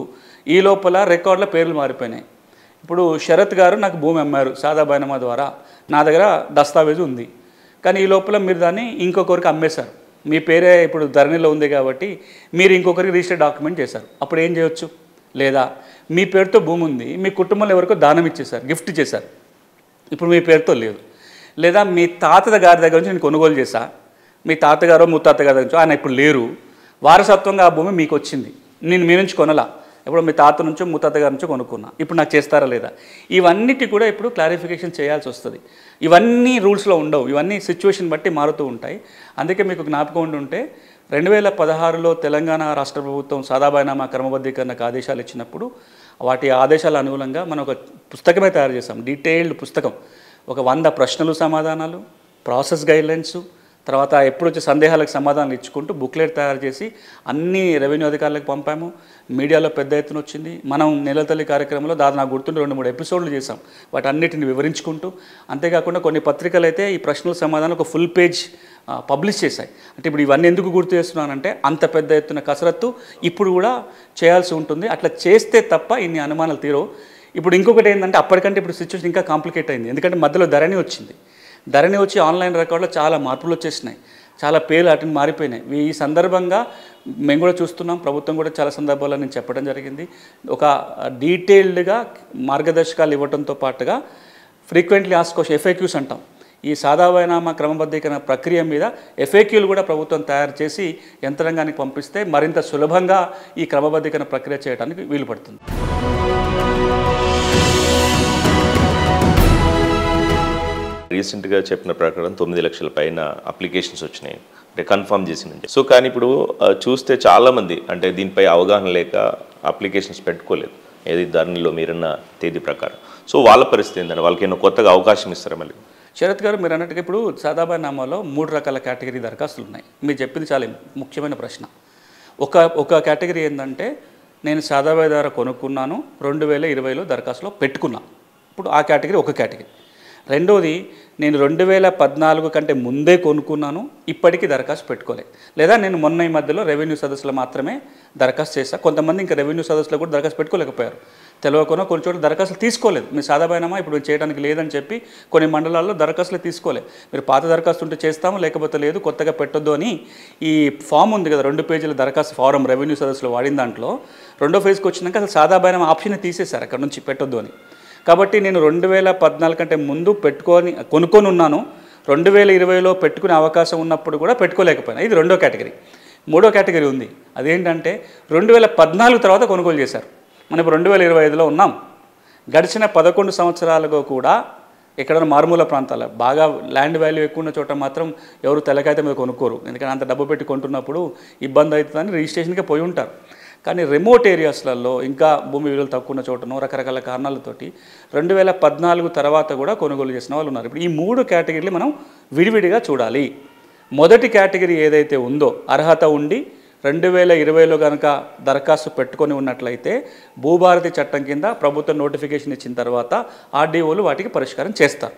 ఈ లోపల రికార్డుల పేర్లు మారిపోయినాయి. ఇప్పుడు శరత్ గారు నాకు భూమి అమ్మారు సాదా బైనామా ద్వారా, నా దగ్గర దస్తావేజు ఉంది, కానీ ఈ లోపల మీరు దాన్ని ఇంకొకరికి అమ్మేశారు. మీ పేరే ఇప్పుడు ధరణిలో ఉంది కాబట్టి మీరు ఇంకొకరికి రిజిస్టర్ డాక్యుమెంట్ చేశారు. అప్పుడు ఏం చేయొచ్చు? లేదా మీ పేరుతో భూమి ఉంది, మీ కుటుంబంలో ఎవరికో దానం ఇచ్చేశారు, గిఫ్ట్ చేశారు, ఇప్పుడు మీ పేరుతో లేదు. లేదా మీ తాత గారి దగ్గర నుంచి నేను కొనుగోలు చేశా, మీ తాతగారో ముత్తాతగారి దగ్గర నుంచి ఆయన ఇప్పుడు లేరు, వారసత్వంగా ఆ భూమి మీకు వచ్చింది, నేను మీ నుంచి కొనలా, ఇప్పుడు మీ తాత నుంచో ముత్తాత గారి నుంచో కొనుక్కున్నా, ఇప్పుడు నాకు చేస్తారా లేదా? ఇవన్నిటి కూడా ఇప్పుడు క్లారిఫికేషన్ చేయాల్సి వస్తుంది. ఇవన్నీ రూల్స్లో ఉండవు, ఇవన్నీ సిచ్యువేషన్ బట్టి మారుతూ ఉంటాయి. అందుకే మీకు జ్ఞాపకం ఉంటే 2016లో తెలంగాణ రాష్ట్ర ప్రభుత్వం సాదాబైనామా క్రమబద్ధీకరణకు ఆదేశాలు ఇచ్చినప్పుడు వాటి ఆదేశాల అనుగుణంగా మనం ఒక పుస్తకమే తయారు చేసాం, డీటెయిల్డ్ పుస్తకం. ఒక 100 ప్రశ్నలు సమాధానాలు, ప్రాసెస్ గైడ్లైన్స్, తర్వాత ఎప్పుడు వచ్చే సందేహాలకు సమాధానాలు ఇచ్చుకుంటూ బుక్లెట్ తయారు చేసి అన్ని రెవెన్యూ అధికారులకు పంపాము. మీడియాలో పెద్ద ఎత్తున వచ్చింది. మనం నెలతల్లి కార్యక్రమంలో దాదాపు నాకు గుర్తుండి 2-3 ఎపిసోడ్లు చేసాం వాటి అన్నిటిని వివరించుకుంటూ. అంతేకాకుండా కొన్ని పత్రికలు అయితే ఈ ప్రశ్నల సమాధానం ఒక ఫుల్ పేజ్ పబ్లిష్ చేశాయి. అంటే ఇప్పుడు ఇవన్నీ ఎందుకు గుర్తు చేస్తున్నానంటే అంత పెద్ద ఎత్తున కసరత్తు ఇప్పుడు కూడా చేయాల్సి ఉంటుంది. అట్లా చేస్తే తప్ప ఇన్ని అనుమానాలు తీరవు. ఇప్పుడు ఇంకొకటి ఏంటంటే అప్పటికంటే ఇప్పుడు సిచ్యువేషన్ ఇంకా కాంప్లికేట్ అయింది. ఎందుకంటే మధ్యలో ధరణి వచ్చింది. ధరణి వచ్చి ఆన్లైన్ రికార్డులో చాలా మార్పులు వచ్చేసినాయి, చాలా పేర్లు అటు మారిపోయినాయి. ఈ సందర్భంగా మేము కూడా చూస్తున్నాం, ప్రభుత్వం కూడా చాలా సందర్భాల్లో నేను చెప్పడం జరిగింది. ఒక డీటెయిల్డ్గా మార్గదర్శకాలు ఇవ్వడంతో పాటుగా ఫ్రీక్వెంట్లీ ఆస్క్ క్వశ్చన్ FAQs అంటాం. ఈ సాదాబైనామా క్రమబద్ధీకరణ ప్రక్రియ మీద FAQలు కూడా ప్రభుత్వం తయారు చేసి యంత్రాంగానికి పంపిస్తే మరింత సులభంగా ఈ క్రమబద్ధీకరణ ప్రక్రియ చేయడానికి వీలు పడుతుంది. రీసెంట్గా చెప్పిన ప్రకారం 9 లక్షల పైన అప్లికేషన్స్ వచ్చినాయి, అంటే కన్ఫర్మ్ చేసినండి. సో కానీ ఇప్పుడు చూస్తే చాలామంది అంటే దీనిపై అవగాహన లేక అప్లికేషన్స్ పెట్టుకోలేదు, ఏది ధరణిలో మీరన్న తేదీ ప్రకారం. సో వాళ్ళ పరిస్థితి ఏంటంటే వాళ్ళకి ఏమైనా కొత్తగా అవకాశం ఇస్తారా? మళ్ళీ శరత్ గారు, మీరు అన్నట్టుగా ఇప్పుడు సాదాబైనామాలో 3 రకాల కేటగిరీ దరఖాస్తులు ఉన్నాయి. మీరు చెప్పింది చాలా ముఖ్యమైన ప్రశ్న. ఒక కేటగిరీ ఏంటంటే నేను సాదాబాయి ద్వారా కొనుక్కున్నాను, 2020లో దరఖాస్తులో పెట్టుకున్నా, ఇప్పుడు ఆ కేటగిరీ ఒక కేటగిరీ. రెండోది నేను 2014 కంటే ముందే కొనుక్కున్నాను, ఇప్పటికీ దరఖాస్తు పెట్టుకోలేదు. లేదా నేను మొన్న ఈ మధ్యలో రెవెన్యూ సదస్సులో మాత్రమే దరఖాస్తు చేశాను. కొంతమంది ఇంకా రెవెన్యూ సదస్సులో కూడా దరఖాస్తు పెట్టుకోలేకపోయారు, తెలియకుండా కొన్ని చోట్ల దరఖాస్తులు తీసుకోలేదు. మీరు సాదాబైనామా ఇప్పుడు చేయడానికి లేదని చెప్పి కొన్ని మండలాల్లో దరఖాస్తులు తీసుకోలేదు. మీరు పాత దరఖాస్తు ఉంటే చేస్తాము, లేకపోతే లేదు, కొత్తగా పెట్టొద్దు అని ఈ ఫామ్ ఉంది కదా, 2 పేజీల దరఖాస్తు ఫారం రెవెన్యూ సదస్సులో వాడిన దాంట్లో 2వ ఫేజ్కి వచ్చినాక అసలు సాదాబైనామా ఆప్షన్ తీసేశారు అక్కడ నుంచి పెట్టొద్దు అని. కాబట్టి నేను 2014 కంటే ముందు కొనుక్కొని ఉన్నాను, 2020లో పెట్టుకునే అవకాశం ఉన్నప్పుడు కూడా పెట్టుకోలేకపోయినా. ఇది 2వ కేటగిరీ. 3వ కేటగిరీ ఉంది, అదేంటంటే 2014 తర్వాత కొనుగోలు చేశారు. మనం ఇప్పుడు 2025లో ఉన్నాం. గడిచిన 11 సంవత్సరాలుగా కూడా ఎక్కడైనా మారుమూల ప్రాంతాల్లో బాగా ల్యాండ్ వాల్యూ ఎక్కువ ఉన్న చోట మాత్రం ఎవరు తెల్లకాయత మీద కొనుక్కోరు, ఎందుకంటే అంత డబ్బు పెట్టి కొంటున్నప్పుడు ఇబ్బంది అవుతుందని రిజిస్ట్రేషన్కే పోయి ఉంటారు. కానీ రిమోట్ ఏరియాస్లలో ఇంకా భూమి విలువలు తక్కువ ఉన్న చోటనో రకరకాల కారణాలతోటి 2014 తర్వాత కూడా కొనుగోలు చేసిన వాళ్ళు ఉన్నారు. ఇప్పుడు ఈ 3 కేటగిరీలు మనం విడివిడిగా చూడాలి. మొదటి కేటగిరీ ఏదైతే ఉందో, అర్హత ఉండి 2020లో కనుక దరఖాస్తు పెట్టుకొని ఉన్నట్లయితే భూభారతి చట్టం కింద ప్రభుత్వం నోటిఫికేషన్ ఇచ్చిన తర్వాత ఆర్డీఓలు వాటికి పరిష్కారం చేస్తారు.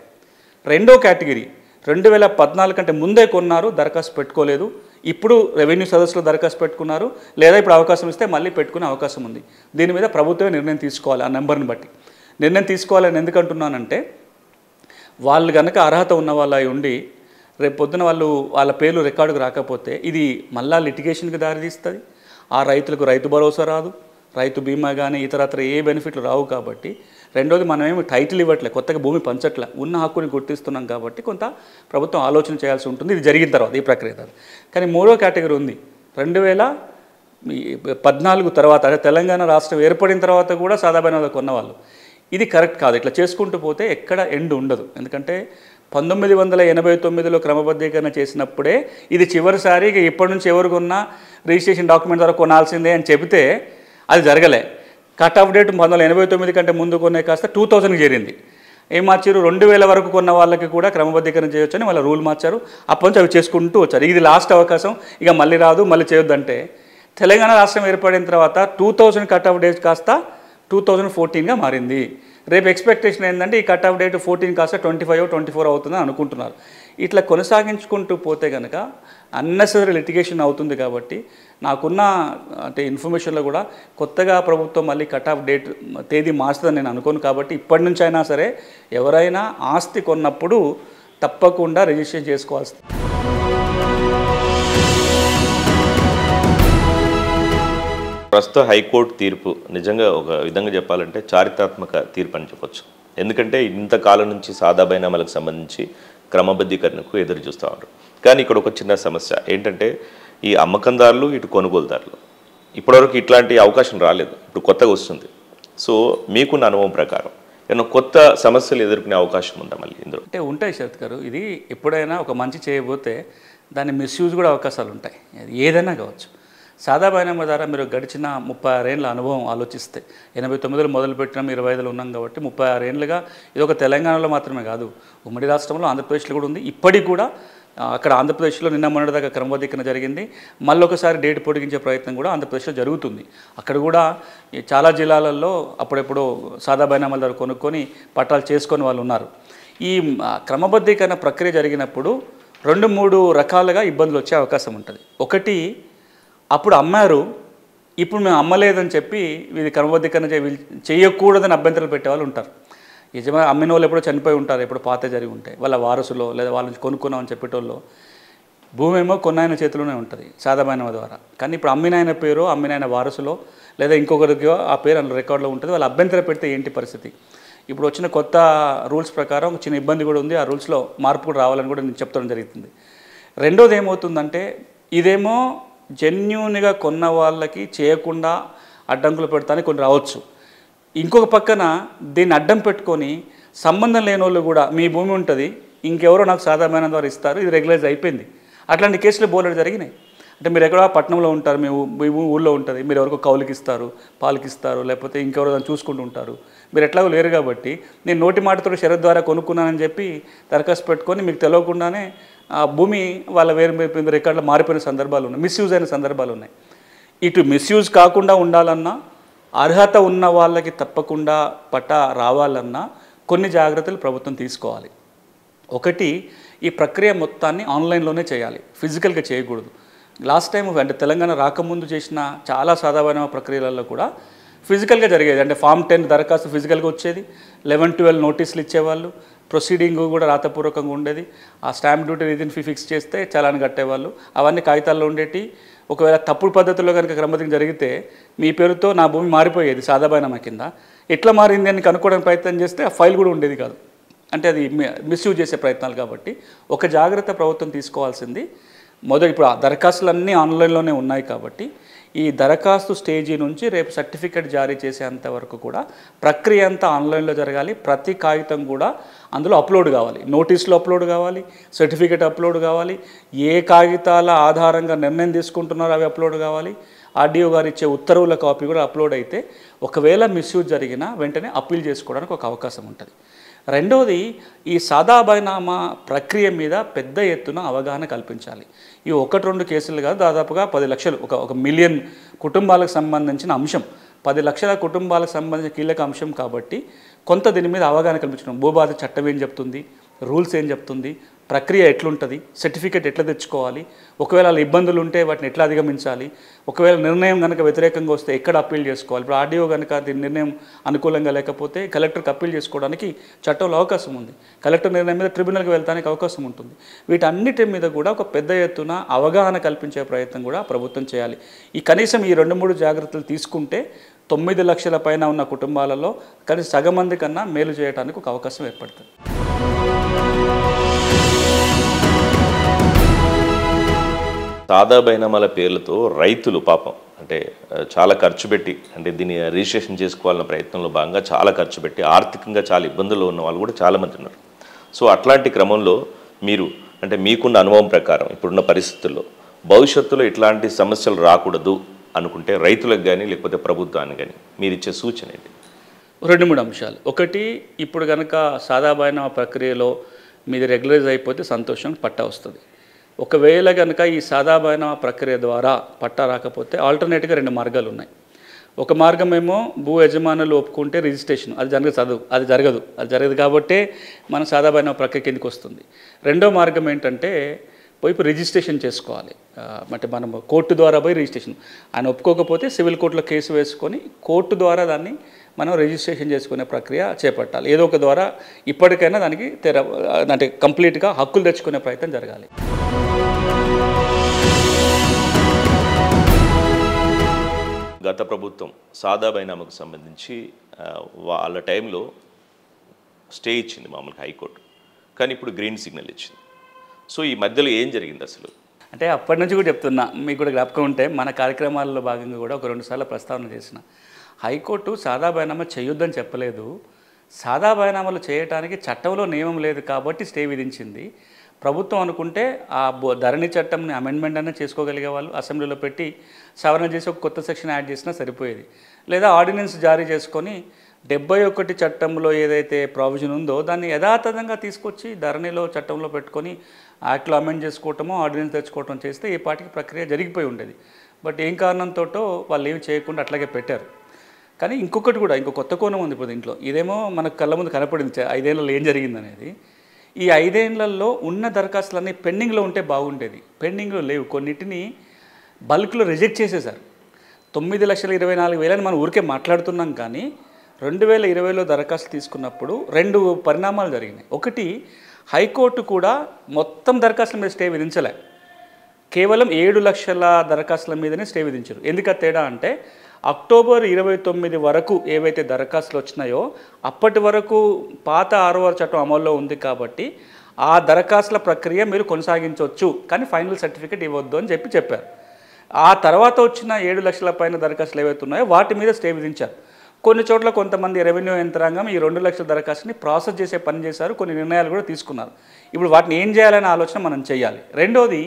రెండో కేటగిరీ 2014 కంటే ముందే కొన్నారు, దరఖాస్తు పెట్టుకోలేదు, ఇప్పుడు రెవెన్యూ సదస్సులో దరఖాస్తు పెట్టుకున్నారు, లేదా ఇప్పుడు అవకాశం ఇస్తే మళ్ళీ పెట్టుకునే అవకాశం ఉంది. దీని మీద ప్రభుత్వమే నిర్ణయం తీసుకోవాలి. ఆ నెంబర్ని బట్టి నిర్ణయం తీసుకోవాలని ఎందుకంటున్నానంటే, వాళ్ళు కనుక అర్హత ఉన్న వాళ్ళ ఉండి రేపు పొద్దున వాళ్ళ పేర్లు రికార్డుకు రాకపోతే ఇది మళ్ళా లిటిగేషన్కి దారితీస్తుంది. ఆ రైతులకు రైతు భరోసా రాదు, రైతు బీమా కానీ ఇతరత్ర ఏ బెనిఫిట్లు రావు. కాబట్టి రెండోది మనమేమి టైటిల్ ఇవ్వట్లే, కొత్తగా భూమి పంచట్లే, ఉన్న హక్కుని గుర్తిస్తున్నాం. కాబట్టి కొంత ప్రభుత్వం ఆలోచన చేయాల్సి ఉంటుంది ఇది జరిగిన తర్వాత, ఈ ప్రక్రియ తర్వాత. కానీ 3వ కేటగిరీ ఉంది, 2014 తర్వాత, అంటే తెలంగాణ రాష్ట్రం ఏర్పడిన తర్వాత కూడా సాదాబైనామా కొన్నవాళ్ళు. ఇది కరెక్ట్ కాదు. ఇట్లా చేసుకుంటూ పోతే ఎక్కడ ఎండ్ ఉండదు. ఎందుకంటే 1989లో క్రమబద్ధీకరణ చేసినప్పుడే ఇది చివరిసారి ఇప్పటి నుంచి ఎవరు కొన్నా రిజిస్ట్రేషన్ డాక్యుమెంట్ ద్వారా కొనాల్సిందే అని చెబితే అది జరగలే. కట్ ఆఫ్ డేట్ 1989 కంటే ముందు కొనే కాస్త 2000కి చేరింది. ఏం మార్చారు, 2000 వరకు కొన్న వాళ్ళకి కూడా క్రమబద్ధీకరణ చేయొచ్చని వాళ్ళ రూల్ మార్చారు. అప్పటి నుంచి అవి చేసుకుంటూ వచ్చారు. ఇది లాస్ట్ అవకాశం, ఇక మళ్ళీ రాదు, మళ్ళీ చేయొద్దంటే తెలంగాణ రాష్ట్రం ఏర్పడిన తర్వాత 2000 కట్ ఆఫ్ డేట్ కాస్త 2014గా మారింది. రేపు ఎక్స్పెక్టేషన్ ఏంటంటే ఈ కట్ ఆఫ్ డేట్ 14 కాస్త 25, 24 అవుతుందని అనుకుంటున్నారు. ఇట్లా కొనసాగించుకుంటూ పోతే కనుక అన్నెసరీ లిటిగేషన్ అవుతుంది. కాబట్టి నాకున్న ఇన్ఫర్మేషన్లో కూడా కొత్తగా ప్రభుత్వం మళ్ళీ కట్ ఆఫ్ డేట్ తేదీ మార్చుతుందని నేను అనుకోను. కాబట్టి ఇప్పటి నుంచి అయినా సరే ఎవరైనా ఆస్తి కొన్నప్పుడు తప్పకుండా రిజిస్ట్రేషన్ చేసుకోవాల్సింది. ప్రస్తుత హైకోర్టు తీర్పు నిజంగా ఒక విధంగా చెప్పాలంటే చారిత్రాత్మక తీర్పు అని చెప్పొచ్చు. ఎందుకంటే ఇంతకాలం నుంచి సాదా బైనామాలకు సంబంధించి క్రమబద్ధీకరణకు ఎదురు చూస్తూ ఉన్నారు. కానీ ఇక్కడ ఒక చిన్న సమస్య ఏంటంటే ఈ అమ్మకందారులు ఇటు కొనుగోలుదారులు ఇప్పటివరకు ఇట్లాంటి అవకాశం రాలేదు, ఇప్పుడు కొత్తగా వస్తుంది. సో మీకున్న అనుభవం ప్రకారం ఏమన్నా కొత్త సమస్యలు ఎదుర్కొనే అవకాశం ఉందా మళ్ళీ ఇందులో? అంటే ఉంటాయి శరత్ గారు. ఇది ఎప్పుడైనా ఒక మంచి చేయబోతే దాన్ని మిస్యూజ్ కూడా అవకాశాలు ఉంటాయి. అది ఏదైనా కావచ్చు. సాదా బైనామా ద్వారా మీరు గడిచిన 36 ఏళ్ళ అనుభవం ఆలోచిస్తే 89లో మొదలుపెట్టిన 25లో ఉన్నాం కాబట్టి 36 ఏళ్ళుగా ఇది ఒక తెలంగాణలో మాత్రమే కాదు, ఉమ్మడి రాష్ట్రంలో ఆంధ్రప్రదేశ్లో కూడా ఉంది. ఇప్పటికి కూడా అక్కడ ఆంధ్రప్రదేశ్లో నిన్న మొన్నటిదాకా క్రమబద్ధీకరణ జరిగింది. మళ్ళీ ఒకసారి డేట్ పొడిగించే ప్రయత్నం కూడా ఆంధ్రప్రదేశ్లో జరుగుతుంది. అక్కడ కూడా చాలా జిల్లాలలో అప్పుడెప్పుడు సాదా బైనామాల ద్వారా కొనుక్కొని పట్టాలు చేసుకొని వాళ్ళు ఉన్నారు. ఈ క్రమబద్ధీకరణ ప్రక్రియ జరిగినప్పుడు 2-3 రకాలుగా ఇబ్బందులు వచ్చే అవకాశం ఉంటుంది. ఒకటి, అప్పుడు అమ్మారు, ఇప్పుడు మేము అమ్మలేదని చెప్పి ఇది క్రమబద్ధీకరణ చేయకూడదని అభ్యంతరాలు పెట్టేవాళ్ళు ఉంటారు. యజమాని అమ్మిన వాళ్ళు ఎప్పుడో చనిపోయి ఉంటారు, ఎప్పుడు పాత జరిగి ఉంటాయి, వాళ్ళ వారసులో లేదా వాళ్ళ నుంచి కొనుక్కున్నామని చెప్పేటోళ్ళు. భూమి ఏమో కొన్నాయన చేతిలోనే ఉంటుంది సాదా బైనామా ద్వారా. కానీ ఇప్పుడు అమ్మినాయన పేరు అమ్మినాయన వారసులో లేదా ఇంకొకరికి ఆ పేరు అందులో రికార్డులో ఉంటుంది. వాళ్ళు అభ్యంతరం పెడితే ఏంటి పరిస్థితి? ఇప్పుడు వచ్చిన కొత్త రూల్స్ ప్రకారం ఒక చిన్న ఇబ్బంది కూడా ఉంది. ఆ రూల్స్లో మార్పు కూడా రావాలని కూడా నేను చెప్తాను జరుగుతుంది. రెండోది ఏమవుతుందంటే, ఇదేమో జెన్యూన్గా కొన్న వాళ్ళకి చేయకుండా అడ్డంకులు పెడతానే కొన్ని రావచ్చు. ఇంకొక పక్కన దీన్ని అడ్డం పెట్టుకొని సంబంధం లేని వాళ్ళు కూడా మీ భూమి ఉంటుంది, ఇంకెవరో నాకు సాదా బైనామా ద్వారా ఇస్తారు, ఇది రెగ్యులైజ్ అయిపోయింది. అట్లాంటి కేసులు బోలెడు జరిగినాయి. అంటే మీరు ఎక్కడో పట్టణంలో ఉంటారు, మీ ఊళ్ళో ఉంటుంది, మీరు ఎవరికో కౌలుకి ఇస్తారు, పాలకి ఇస్తారు, లేకపోతే ఇంకెవరో దాన్ని చూసుకుంటూ ఉంటారు. మీరు ఎట్లాగో లేరు కాబట్టి నేను నోటి మాటతో షరత్ ద్వారా కొనుక్కున్నానని చెప్పి దరఖాస్తు పెట్టుకొని మీకు తెలియకుండానే ఆ భూమి వాళ్ళ వేరు రికార్డులో మారిపోయిన సందర్భాలు ఉన్నాయి, మిస్యూజ్ అయిన సందర్భాలు ఉన్నాయి. ఇటు మిస్యూజ్ కాకుండా ఉండాలన్నా, అర్హత ఉన్న వాళ్ళకి తప్పకుండా పట్టా రావాలన్నా కొన్ని జాగ్రత్తలు ప్రభుత్వం తీసుకోవాలి. ఒకటి, ఈ ప్రక్రియ మొత్తాన్ని ఆన్లైన్లోనే చేయాలి, ఫిజికల్గా చేయకూడదు. లాస్ట్ టైం అంటే తెలంగాణ రాకముందు చేసిన చాలా సాదా బైనామా ప్రక్రియలలో కూడా ఫిజికల్గా జరిగేది. అంటే ఫామ్ 10 దరఖాస్తు ఫిజికల్గా వచ్చేది, 11-12 నోటీసులు ఇచ్చేవాళ్ళు, ప్రొసీడింగ్ కూడా రాతపూర్వకంగా ఉండేది. ఆ stamp duty reason fee fix చేస్తే చలాన్ కట్టేవాళ్ళు, అవన్నీ కాగితాల్లో ఉండేటి. ఒకవేళ తప్పుడు పద్ధతిలో కనుక క్రమబద్ధీకరణ జరిగితే మీ పేరుతో నా భూమి మారిపోయేది సాదా బైనామా కింద. ఎట్లా మారింది అని కనుక్కోవడానికి ప్రయత్నం చేస్తే ఆ ఫైల్ కూడా ఉండేది కాదు. అంటే అది మిస్యూజ్ చేసే ప్రయత్నాలు. కాబట్టి ఒక జాగ్రత్త ప్రభుత్వం తీసుకోవాల్సింది, ఇప్పుడు ఆ దరఖాస్తులన్నీ ఆన్లైన్లోనే ఉన్నాయి కాబట్టి ఈ దరఖాస్తు స్టేజీ నుంచి రేపు సర్టిఫికేట్ జారీ చేసేంత వరకు కూడా ప్రక్రియ అంతా ఆన్లైన్లో జరగాలి. ప్రతి కాగితం కూడా అందులో అప్లోడ్ కావాలి, నోటీసులు అప్లోడ్ కావాలి, సర్టిఫికేట్ అప్లోడ్ కావాలి, ఏ కాగితాల ఆధారంగా నిర్ణయం తీసుకుంటున్నారో అవి అప్లోడ్ కావాలి, ఆర్డీఓ గారు ఇచ్చే ఉత్తర్వుల కాపీ కూడా అప్లోడ్ అయితే ఒకవేళ మిస్యూజ్ జరిగినా వెంటనే అప్పీల్ చేసుకోవడానికి ఒక అవకాశం ఉంటుంది. రెండవది, ఈ సాదా బైనామా ప్రక్రియ మీద పెద్ద ఎత్తున అవగాహన కల్పించాలి. ఈ 1-2 కేసులు కాదు, దాదాపుగా 10 లక్షలు, ఒక మిలియన్ కుటుంబాలకు సంబంధించిన అంశం, 10 లక్షల కుటుంబాలకు సంబంధించిన కీలక అంశం కాబట్టి కొంత దీని మీద అవగాహన కల్పించడం. భూబాధ చట్టం ఏం చెప్తుంది, రూల్స్ ఏం చెప్తుంది, ప్రక్రియ ఎట్లుంటుంది, సర్టిఫికేట్ ఎట్లా తెచ్చుకోవాలి, ఒకవేళ ఇబ్బందులు ఉంటే వాటిని ఎట్లా అధిగమించాలి, ఒకవేళ నిర్ణయం కనుక వ్యతిరేకంగా వస్తే ఎక్కడ అప్పీల్ చేసుకోవాలి. ఇప్పుడు ఆర్డీఓ కనుక దీని నిర్ణయం అనుకూలంగా లేకపోతే కలెక్టర్కి అప్పీల్ చేసుకోవడానికి చట్టంలో అవకాశం ఉంది, కలెక్టర్ నిర్ణయం మీద ట్రిబ్యునల్కి వెళ్తానికి అవకాశం ఉంటుంది. వీటన్నిటి మీద కూడా ఒక పెద్ద ఎత్తున అవగాహన కల్పించే ప్రయత్నం కూడా ప్రభుత్వం చేయాలి. కనీసం ఈ 2-3 జాగ్రత్తలు తీసుకుంటే 9 లక్షల పైన ఉన్న కుటుంబాలలో కనీసం సగం మంది కన్నా మేలు చేయడానికి ఒక అవకాశం ఏర్పడుతుంది. సాదా బైనామాల పేర్లతో రైతులు పాపం అంటే చాలా ఖర్చు పెట్టి, అంటే దీన్ని రిజిస్ట్రేషన్ చేసుకోవాలన్న ప్రయత్నంలో భాగంగా చాలా ఖర్చు పెట్టి ఆర్థికంగా చాలా ఇబ్బందుల్లో ఉన్న వాళ్ళు కూడా చాలామంది ఉన్నారు. సో అట్లాంటి క్రమంలో మీరు అంటే మీకున్న అనుభవం ప్రకారం ఇప్పుడున్న పరిస్థితుల్లో భవిష్యత్తులో ఇట్లాంటి సమస్యలు రాకూడదు అనుకుంటే రైతులకు కానీ లేకపోతే ప్రభుత్వానికి కానీ మీరు ఇచ్చే సూచన ఏంటి? 2-3 అంశాలు. ఒకటి, ఇప్పుడు కనుక సాదా బైనామా ప్రక్రియలో మీది రెగ్యులరైజ్ అయిపోతే సంతోషం, పట్టా వస్తుంది. ఒకవేళ కనుక ఈ సాదా బైనామా ప్రక్రియ ద్వారా పట్టా రాకపోతే ఆల్టర్నేట్గా 2 మార్గాలు ఉన్నాయి. ఒక మార్గం ఏమో భూ యజమానులు ఒప్పుకుంటే రిజిస్ట్రేషన్, అది జరగదు కాబట్టే మన సాదా బైనామా ప్రక్రియ కిందకి వస్తుంది. రెండో మార్గం ఏంటంటే పోయి రిజిస్ట్రేషన్ చేసుకోవాలి. అంటే మనం కోర్టు ద్వారా పోయి రిజిస్ట్రేషన్, ఆయన ఒప్పుకోకపోతే సివిల్ కోర్టులో కేసు వేసుకొని కోర్టు ద్వారా దాన్ని మనం రిజిస్ట్రేషన్ చేసుకునే ప్రక్రియ చేపట్టాలి. ఏదో ఒక ద్వారా ఇప్పటికైనా దానికి అంటే కంప్లీట్గా హక్కులు తెచ్చుకునే ప్రయత్నం జరగాలి. గత ప్రభుత్వం సాదా బైనామాకు సంబంధించి వాళ్ళ టైంలో స్టే ఇచ్చింది మామూలుగా హైకోర్టు, కానీ ఇప్పుడు గ్రీన్ సిగ్నల్ ఇచ్చింది. సో ఈ మధ్యలో ఏం జరిగింది అసలు? అంటే అప్పటి నుంచి కూడా చెప్తున్నా, మీకు కూడా జ్ఞాపకం ఉంటే మన కార్యక్రమాల్లో భాగంగా కూడా ఒక 2 సార్లు ప్రస్తావన చేసిన, హైకోర్టు సాదా బైనామా చేయొద్దని చెప్పలేదు. సాదా బైనామాలు చేయడానికి చట్టంలో నియమం లేదు కాబట్టి స్టే విధించింది. ప్రభుత్వం అనుకుంటే ఆ ధరణి చట్టంని అమెండ్మెంట్ అనే చేసుకోగలిగే వాళ్ళు, అసెంబ్లీలో పెట్టి సవరణ చేసి ఒక కొత్త సెక్షన్ యాడ్ చేసినా సరిపోయేది. లేదా ఆర్డినెన్స్ జారీ చేసుకొని 71 చట్టంలో ఏదైతే ప్రావిజన్ ఉందో దాన్ని యథాతథంగా తీసుకొచ్చి ధరణిలో చట్టంలో పెట్టుకొని యాక్ట్లో అమెండ్ చేసుకోవటమో ఆర్డినెన్స్ తెచ్చుకోవటం చేస్తే ఈ పాటికి ప్రక్రియ జరిగిపోయి ఉండేది. బట్ ఏం కారణంతో వాళ్ళు ఏమి చేయకుండా అట్లాగే పెట్టారు. కానీ ఇంకొకటి కూడా, ఇంకో కొత్త కోణం ఉంది ఇప్పుడు దీంట్లో. ఇదేమో మనకు కళ్ళ ముందు కనపడింది 5 ఏళ్ళలో ఏం జరిగిందనేది. ఈ 5 ఏళ్లలో ఉన్న దరఖాస్తులన్నీ పెండింగ్లో ఉంటే బాగుండేది. పెండింగ్లో లేవు. కొన్నిటిని బల్క్లో రిజెక్ట్ చేసేశారు. 9,24,000 మనం ఊరికే మాట్లాడుతున్నాం, కానీ 2020లో దరఖాస్తు తీసుకున్నప్పుడు 2 పరిణామాలు జరిగినాయి. ఒకటి, హైకోర్టు కూడా మొత్తం దరఖాస్తుల మీద స్టే విధించలే, కేవలం 7 లక్షల దరఖాస్తుల మీదనే స్టే విధించారు. ఎందుకు తేడా అంటే అక్టోబర్ 29 వరకు ఏవైతే దరఖాస్తులు వచ్చినాయో అప్పటి వరకు పాత 6వ చట్టం అమల్లో ఉంది కాబట్టి ఆ దరఖాస్తుల ప్రక్రియ మీరు కొనసాగించవచ్చు, కానీ ఫైనల్ సర్టిఫికేట్ ఇవ్వద్దు అని చెప్పారు. ఆ తర్వాత వచ్చిన 7 లక్షల పైన దరఖాస్తులు ఏవైతే ఉన్నాయో వాటి మీద స్టే విధించారు. కొన్ని చోట్ల కొంతమంది రెవెన్యూ యంత్రాంగం ఈ 2 లక్షల దరఖాస్తుని ప్రాసెస్ చేసే పని చేశారు, కొన్ని నిర్ణయాలు కూడా తీసుకున్నారు. ఇప్పుడు వాటిని ఏం చేయాలనే ఆలోచన మనం చేయాలి. రెండోది,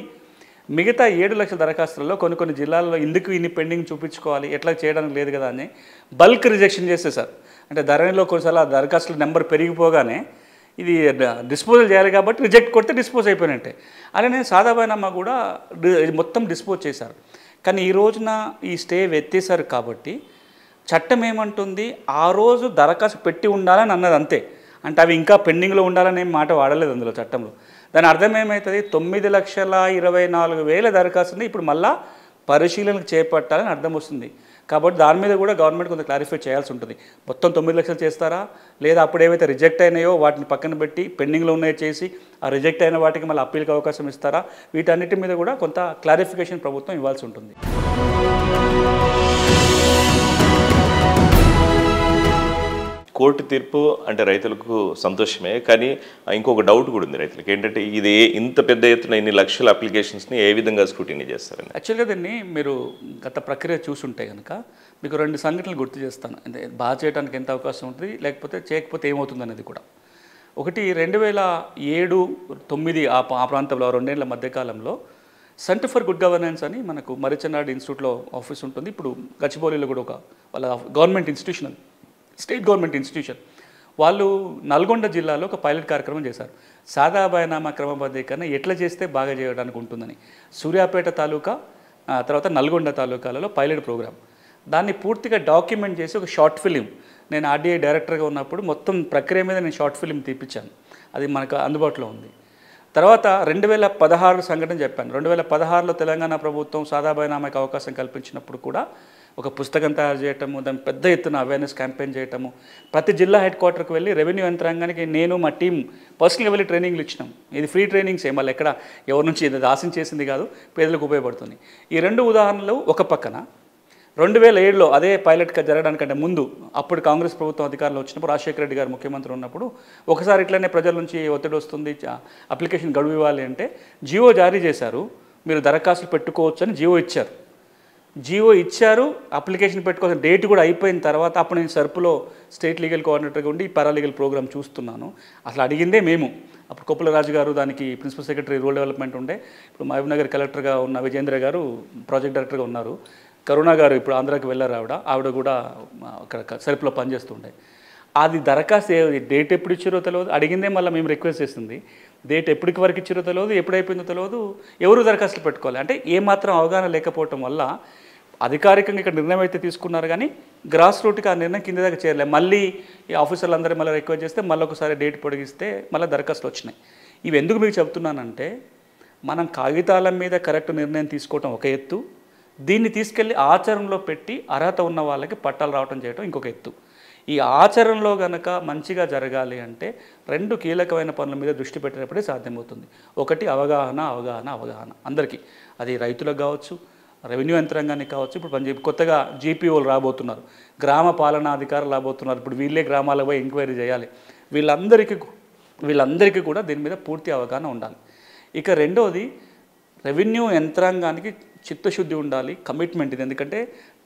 మిగతా 7 లక్షల దరఖాస్తులలో కొన్ని జిల్లాల్లో ఎందుకు ఇన్ని పెండింగ్ చూపించుకోవాలి, ఎట్లా చేయడానికి లేదు కదా అని బల్క్ రిజెక్షన్ చేసేసారు. అంటే ధరణిలో కొన్నిసార్లు ఆ దరఖాస్తుల నెంబర్ పెరిగిపోగానే ఇది డిస్పోజల్ చేయాలి కాబట్టి రిజెక్ట్ కొడితే డిస్పోజ్ అయిపోయినట్టే. అలానే సాదా బైనామా కూడా మొత్తం డిస్పోజ్ చేశారు. కానీ ఈ రోజున ఈ స్టే ఎత్తేసారు కాబట్టి చట్టం ఏమంటుంది, ఆ రోజు దరఖాస్తు పెట్టి ఉండాలని అన్నది అంతే. అంటే అవి ఇంకా పెండింగ్లో ఉండాలని ఏం మాట వాడలేదు అందులో చట్టంలో. దాని అర్థం ఏమవుతుంది, 9,24,000 దరఖాస్తుని ఇప్పుడు మళ్ళా పరిశీలనకు చేపట్టాలని అర్థం వస్తుంది. కాబట్టి దాని మీద కూడా గవర్నమెంట్ కొంత క్లారిఫై చేయాల్సి ఉంటుంది. మొత్తం 9 లక్షలు చేస్తారా, లేదా అప్పుడు ఏవైతే రిజెక్ట్ అయినాయో వాటిని పక్కన పెట్టి పెండింగ్లో ఉన్నాయో చేసి ఆ రిజెక్ట్ అయిన వాటికి మళ్ళీ అప్పీల్కి అవకాశం ఇస్తారా, వీటన్నిటి మీద కూడా కొంత క్లారిఫికేషన్ ప్రభుత్వం ఇవ్వాల్సి ఉంటుంది. కోర్టు తీర్పు అంటే రైతులకు సంతోషమే, కానీ ఇంకొక డౌట్ కూడా ఉంది రైతులకు. ఏంటంటే ఇది ఇంత పెద్ద ఎత్తున ఇన్ని లక్షల అప్లికేషన్స్ని ఏ విధంగా స్క్రూటినీ చేస్తారని. యాక్చువల్గా దీన్ని మీరు గత ప్రక్రియ చూసుంటే కనుక మీకు 2 సంఘటనలు గుర్తు చేస్తాను. అంటే బాగా చేయడానికి ఎంత అవకాశం ఉంటుంది, లేకపోతే చేయకపోతే ఏమవుతుంది అనేది కూడా. ఒకటి, 2007-9 ఆ ప్రాంతంలో 2 ఏళ్ల మధ్యకాలంలో సెంటర్ ఫర్ గుడ్ గవర్నెన్స్ అని మనకు మరిచెన్నాడు ఇన్స్టిట్యూట్లో ఆఫీస్ ఉంటుంది. ఇప్పుడు గచ్చిబౌలిలో కూడా ఒక వాళ్ళ government institution, state government institution, వాళ్ళు నల్గొండ జిల్లాలో ఒక పైలట్ కార్యక్రమం చేశారు. సాదా బైనామా క్రమబద్ధీకరణ ఎట్లా చేస్తే బాగా చేయడానికి ఉంటుందని. సూర్యాపేట తాలూకా తర్వాత నల్గొండ తాలూకాలలో పైలట్ ప్రోగ్రామ్. దాన్ని పూర్తిగా డాక్యుమెంట్ చేసి ఒక షార్ట్ ఫిలిం, నేను ఆర్డీఐ డైరెక్టర్గా ఉన్నప్పుడు మొత్తం ప్రక్రియ మీద నేను షార్ట్ ఫిలిం తీపించాను. అది మనకు అందుబాటులో ఉంది. తర్వాత 2016 సంఘటన చెప్పాను. 2016లో తెలంగాణ ప్రభుత్వం సాదా బైనామాకి అవకాశం కల్పించినప్పుడు కూడా ఒక పుస్తకం తయారు చేయటము, దాని పెద్ద ఎత్తున అవేర్నెస్ క్యాంపెయిన్ చేయటము, ప్రతి జిల్లా హెడ్ క్వార్టర్కి వెళ్ళి రెవెన్యూ యంత్రాంగానికి నేను మా టీం పర్సనల్గా వెళ్ళి ట్రైనింగ్లు ఇచ్చినాం. ఇది ఫ్రీ ట్రైనింగ్సే, మళ్ళీ ఎక్కడ ఎవరి నుంచి ఇది ఆశించేసింది కాదు, పేదలకు ఉపయోగపడుతుంది. ఈ 2 ఉదాహరణలు ఒక పక్కన. 2007లో అదే పైలట్ జరగడానికంటే ముందు, అప్పుడు కాంగ్రెస్ ప్రభుత్వం అధికారంలో వచ్చినప్పుడు రాజశేఖర రెడ్డి గారు ముఖ్యమంత్రి ఉన్నప్పుడు ఒకసారి ఇట్లనే ప్రజల నుంచి ఒత్తిడి వస్తుంది, అప్లికేషన్ గడువు ఇవ్వాలి అంటే జియో జారీ చేశారు. మీరు దరఖాస్తులు పెట్టుకోవచ్చు అని జియో ఇచ్చారు. అప్లికేషన్ పెట్టుకోవాల్సిన డేట్ కూడా అయిపోయిన తర్వాత అప్పుడు నేను సర్పులో స్టేట్ లీగల్ కోఆర్డినేటర్గా ఉండి పారాలీగల్ ప్రోగ్రామ్ చూస్తున్నాను. అసలు అడిగిందే మేము. అప్పుడు కొప్పుల రాజు గారు దానికి ప్రిన్సిపల్ సెక్రటరీ రూరల్ డెవలప్మెంట్ ఉండే, ఇప్పుడు మహబూబ్నగర్ కలెక్టర్గా ఉన్న విజేంద్ర గారు ప్రాజెక్ట్ డైరెక్టర్గా ఉన్నారు. కరుణ గారు ఇప్పుడు ఆంధ్రాకి వెళ్ళారు. ఆవిడ కూడా అక్కడ సర్పులో పనిచేస్తుండే. అది దరఖాస్తు డేట్ ఎప్పుడు ఇచ్చారో తెలియదు, అడిగిందే మళ్ళీ మేము రిక్వెస్ట్ చేసింది. డేట్ ఎప్పటికి వరకు ఇచ్చారో తెలియదు, ఎప్పుడైపోయిందో తెలియదు, ఎవరు దరఖాస్తులు పెట్టుకోవాలి. అంటే ఏమాత్రం అవగాహన లేకపోవటం వల్ల అధికారికంగా ఇక్కడ నిర్ణయం అయితే తీసుకున్నారు, కానీ గ్రాస్ రూట్కి ఆ నిర్ణయం కింద దాకా చేరలేదు. మళ్ళీ ఈ ఆఫీసర్లు అందరూ మళ్ళీ రిక్వెస్ట్ చేస్తే మళ్ళీ ఒకసారి డేట్ పొడిగిస్తే మళ్ళీ దరఖాస్తులు వచ్చినాయి. ఇవి ఎందుకు మీకు చెప్తున్నానంటే, మనం కాగితాల మీద కరెక్ట్ నిర్ణయం తీసుకోవటం ఒక ఎత్తు, దీన్ని తీసుకెళ్ళి ఆచరణలో పెట్టి అర్హత ఉన్న వాళ్ళకి పట్టాలు రావటం చేయడం ఇంకొక ఎత్తు. ఈ ఆచరణలో గనక మంచిగా జరగాలి అంటే 2 కీలకమైన పనుల మీద దృష్టి పెట్టినప్పుడే సాధ్యమవుతుంది. ఒకటి అవగాహన అందరికీ, అది రైతులకు కావచ్చు, రెవెన్యూ యంత్రాంగానికి కావచ్చు. ఇప్పుడు కొత్తగా జీపీఓలు రాబోతున్నారు, గ్రామ పాలనాధికారులు రాబోతున్నారు. ఇప్పుడు వీళ్ళే గ్రామాలకు పోయి ఎంక్వైరీ చేయాలి. వీళ్ళందరికీ కూడా దీని మీద పూర్తి అవగాహన ఉండాలి. ఇక రెండోది, రెవెన్యూ యంత్రాంగానికి చిత్తశుద్ధి ఉండాలి, కమిట్మెంట్. ఇది ఎందుకంటే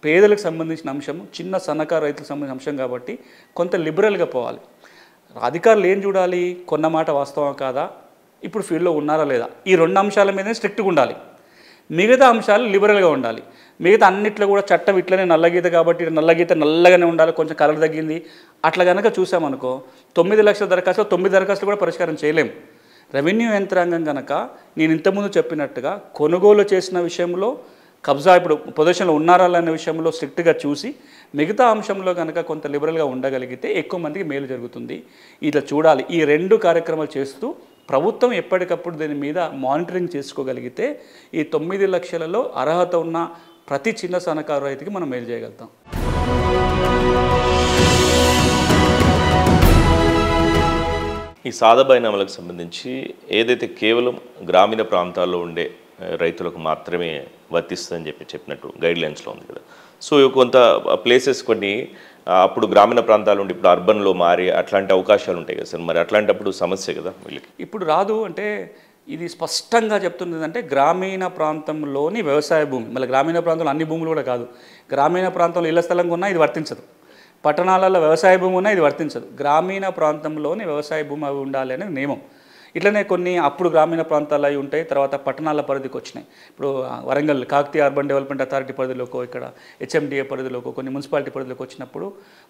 పేదలకు సంబంధించిన అంశం, చిన్న సన్నకారు రైతులకు సంబంధించిన అంశం కాబట్టి కొంత లిబరల్గా పోవాలి. అధికారులు ఏం చూడాలి, కొన్న మాట వాస్తవం కాదా, ఇప్పుడు ఫీల్డ్లో ఉన్నారా లేదా, ఈ 2 అంశాల మీదనే స్ట్రిక్ట్గా ఉండాలి. మిగతా అంశాలు లిబరల్గా ఉండాలి. మిగతా అన్నిట్లో కూడా చట్టం ఇట్లనే నల్లగీత కాబట్టి నల్లగీత నల్లగానే ఉండాలి, కొంచెం కలర్ తగ్గింది అట్లా కనుక చూసామనుకో 9 లక్షల దరఖాస్తులు 9 దరఖాస్తులు కూడా పరిష్కారం చేయలేం. రెవెన్యూ యంత్రాంగం కనుక నేను ఇంతకుముందు చెప్పినట్టుగా కొనుగోలు చేసిన విషయంలో, కబ్జా ఇప్పుడు పొజిషన్లో ఉన్నారా అనే విషయంలో స్ట్రిక్ట్గా చూసి మిగతా అంశంలో కనుక కొంత లిబరల్గా ఉండగలిగితే ఎక్కువ మందికి మేలు జరుగుతుంది. ఇట్లా చూడాలి. ఈ 2 కార్యక్రమాలు చేస్తూ ప్రభుత్వం ఎప్పటికప్పుడు దీని మీద మానిటరింగ్ చేసుకోగలిగితే ఈ 9 లక్షలలో అర్హత ఉన్న ప్రతి చిన్న సన్నకారు రైతుకి మనం మేలు చేయగలుగుతాం. ఈ సాదా బైనామాలకు సంబంధించి ఏదైతే కేవలం గ్రామీణ ప్రాంతాల్లో ఉండే రైతులకు మాత్రమే వర్తిస్తుందని చెప్పినట్టు గైడ్లైన్స్లో ఉంది కదా. సో కొంత ప్లేసెస్ కొన్ని అప్పుడు గ్రామీణ ప్రాంతాల నుండి ఇప్పుడు అర్బన్లో మారి అట్లాంటి అవకాశాలు ఉంటాయి కదా సార్, మరి అట్లాంటప్పుడు సమస్య కదా వీళ్ళకి. ఇప్పుడు రాదు అంటే ఇది స్పష్టంగా చెప్తున్నది అంటే గ్రామీణ ప్రాంతంలోని వ్యవసాయ భూమి, మళ్ళీ గ్రామీణ ప్రాంతంలో అన్ని భూములు కూడా కాదు. గ్రామీణ ప్రాంతంలో ఇళ్ల స్థలంగా ఉన్నా ఇది వర్తించదు, పట్టణాలలో వ్యవసాయ భూమి ఉన్నా ఇది వర్తించదు. గ్రామీణ ప్రాంతంలోని వ్యవసాయ భూమి అవి ఉండాలి అనేది నియమం. ఇట్లనే కొన్ని అప్పుడు గ్రామీణ ప్రాంతాలు అవి ఉంటాయి, తర్వాత పట్టణాల పరిధికి వచ్చినాయి. ఇప్పుడు Warangal Kakatiya urban development authority పరిధిలోకో, ఇక్కడ హెచ్ఎండిఏ పరిధిలోకో, కొన్ని మున్సిపాలిటీ పరిధిలోకి వచ్చినప్పుడు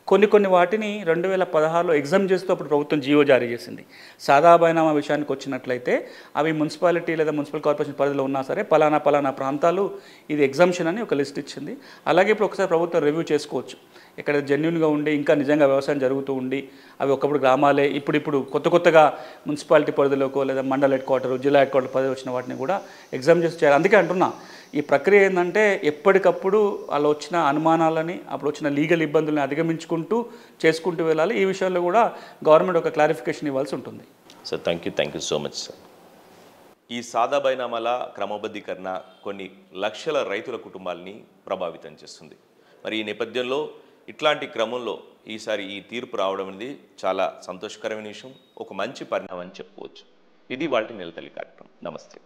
కొన్ని వాటిని 2016లో ఎగ్జామ్ చేస్తూ అప్పుడు ప్రభుత్వం జీవో జారీ చేసింది. సాదా బైనామా విషయానికి వచ్చినట్లయితే అవి మున్సిపాలిటీ లేదా మున్సిపల్ కార్పొరేషన్ పరిధిలో ఉన్నా సరే పలానా ప్రాంతాలు ఇది ఎగ్జామ్షన్ అని ఒక లిస్ట్ ఇచ్చింది. అలాగే ఇప్పుడు ఒకసారి ప్రభుత్వం రివ్యూ చేసుకోవచ్చు. ఇక్కడ జెన్యున్గా ఉండి ఇంకా నిజంగా వ్యవసాయం జరుగుతూ ఉండి అవి ఒకప్పుడు గ్రామాలే ఇప్పుడు కొత్తగా మున్సిపాలిటీ పరిధిలోకో లేదా మండల హెడ్ క్వార్టర్, జిల్లా హెడ్ క్వార్టర్ పరిధి వచ్చిన వాటిని కూడా ఎగ్జామ్ చేసి చేయాలి. అందుకే అంటున్నా, ఈ ప్రక్రియ ఏంటంటే ఎప్పటికప్పుడు అలా వచ్చిన అనుమానాలని, అప్పుడు వచ్చిన లీగల్ ఇబ్బందులను అధిగమించుకుంటూ చేసుకుంటూ వెళ్ళాలి. ఈ విషయంలో కూడా గవర్నమెంట్ ఒక క్లారిఫికేషన్ ఇవ్వాల్సి ఉంటుంది. Sir thank you so much sir. ఈ సాదా బైనామాల క్రమబద్ధీకరణ కొన్ని లక్షల రైతుల కుటుంబాలని ప్రభావితం చేస్తుంది. మరి ఈ నేపథ్యంలో ఇట్లాంటి క్రమంలో ఈసారి ఈ తీర్పు రావడం అనేది చాలా సంతోషకరమైన విషయం, ఒక మంచి పరిణామం అని చెప్పుకోవచ్చు. ఇది వాటి నెలతల్లి కార్యక్రమం. నమస్తే.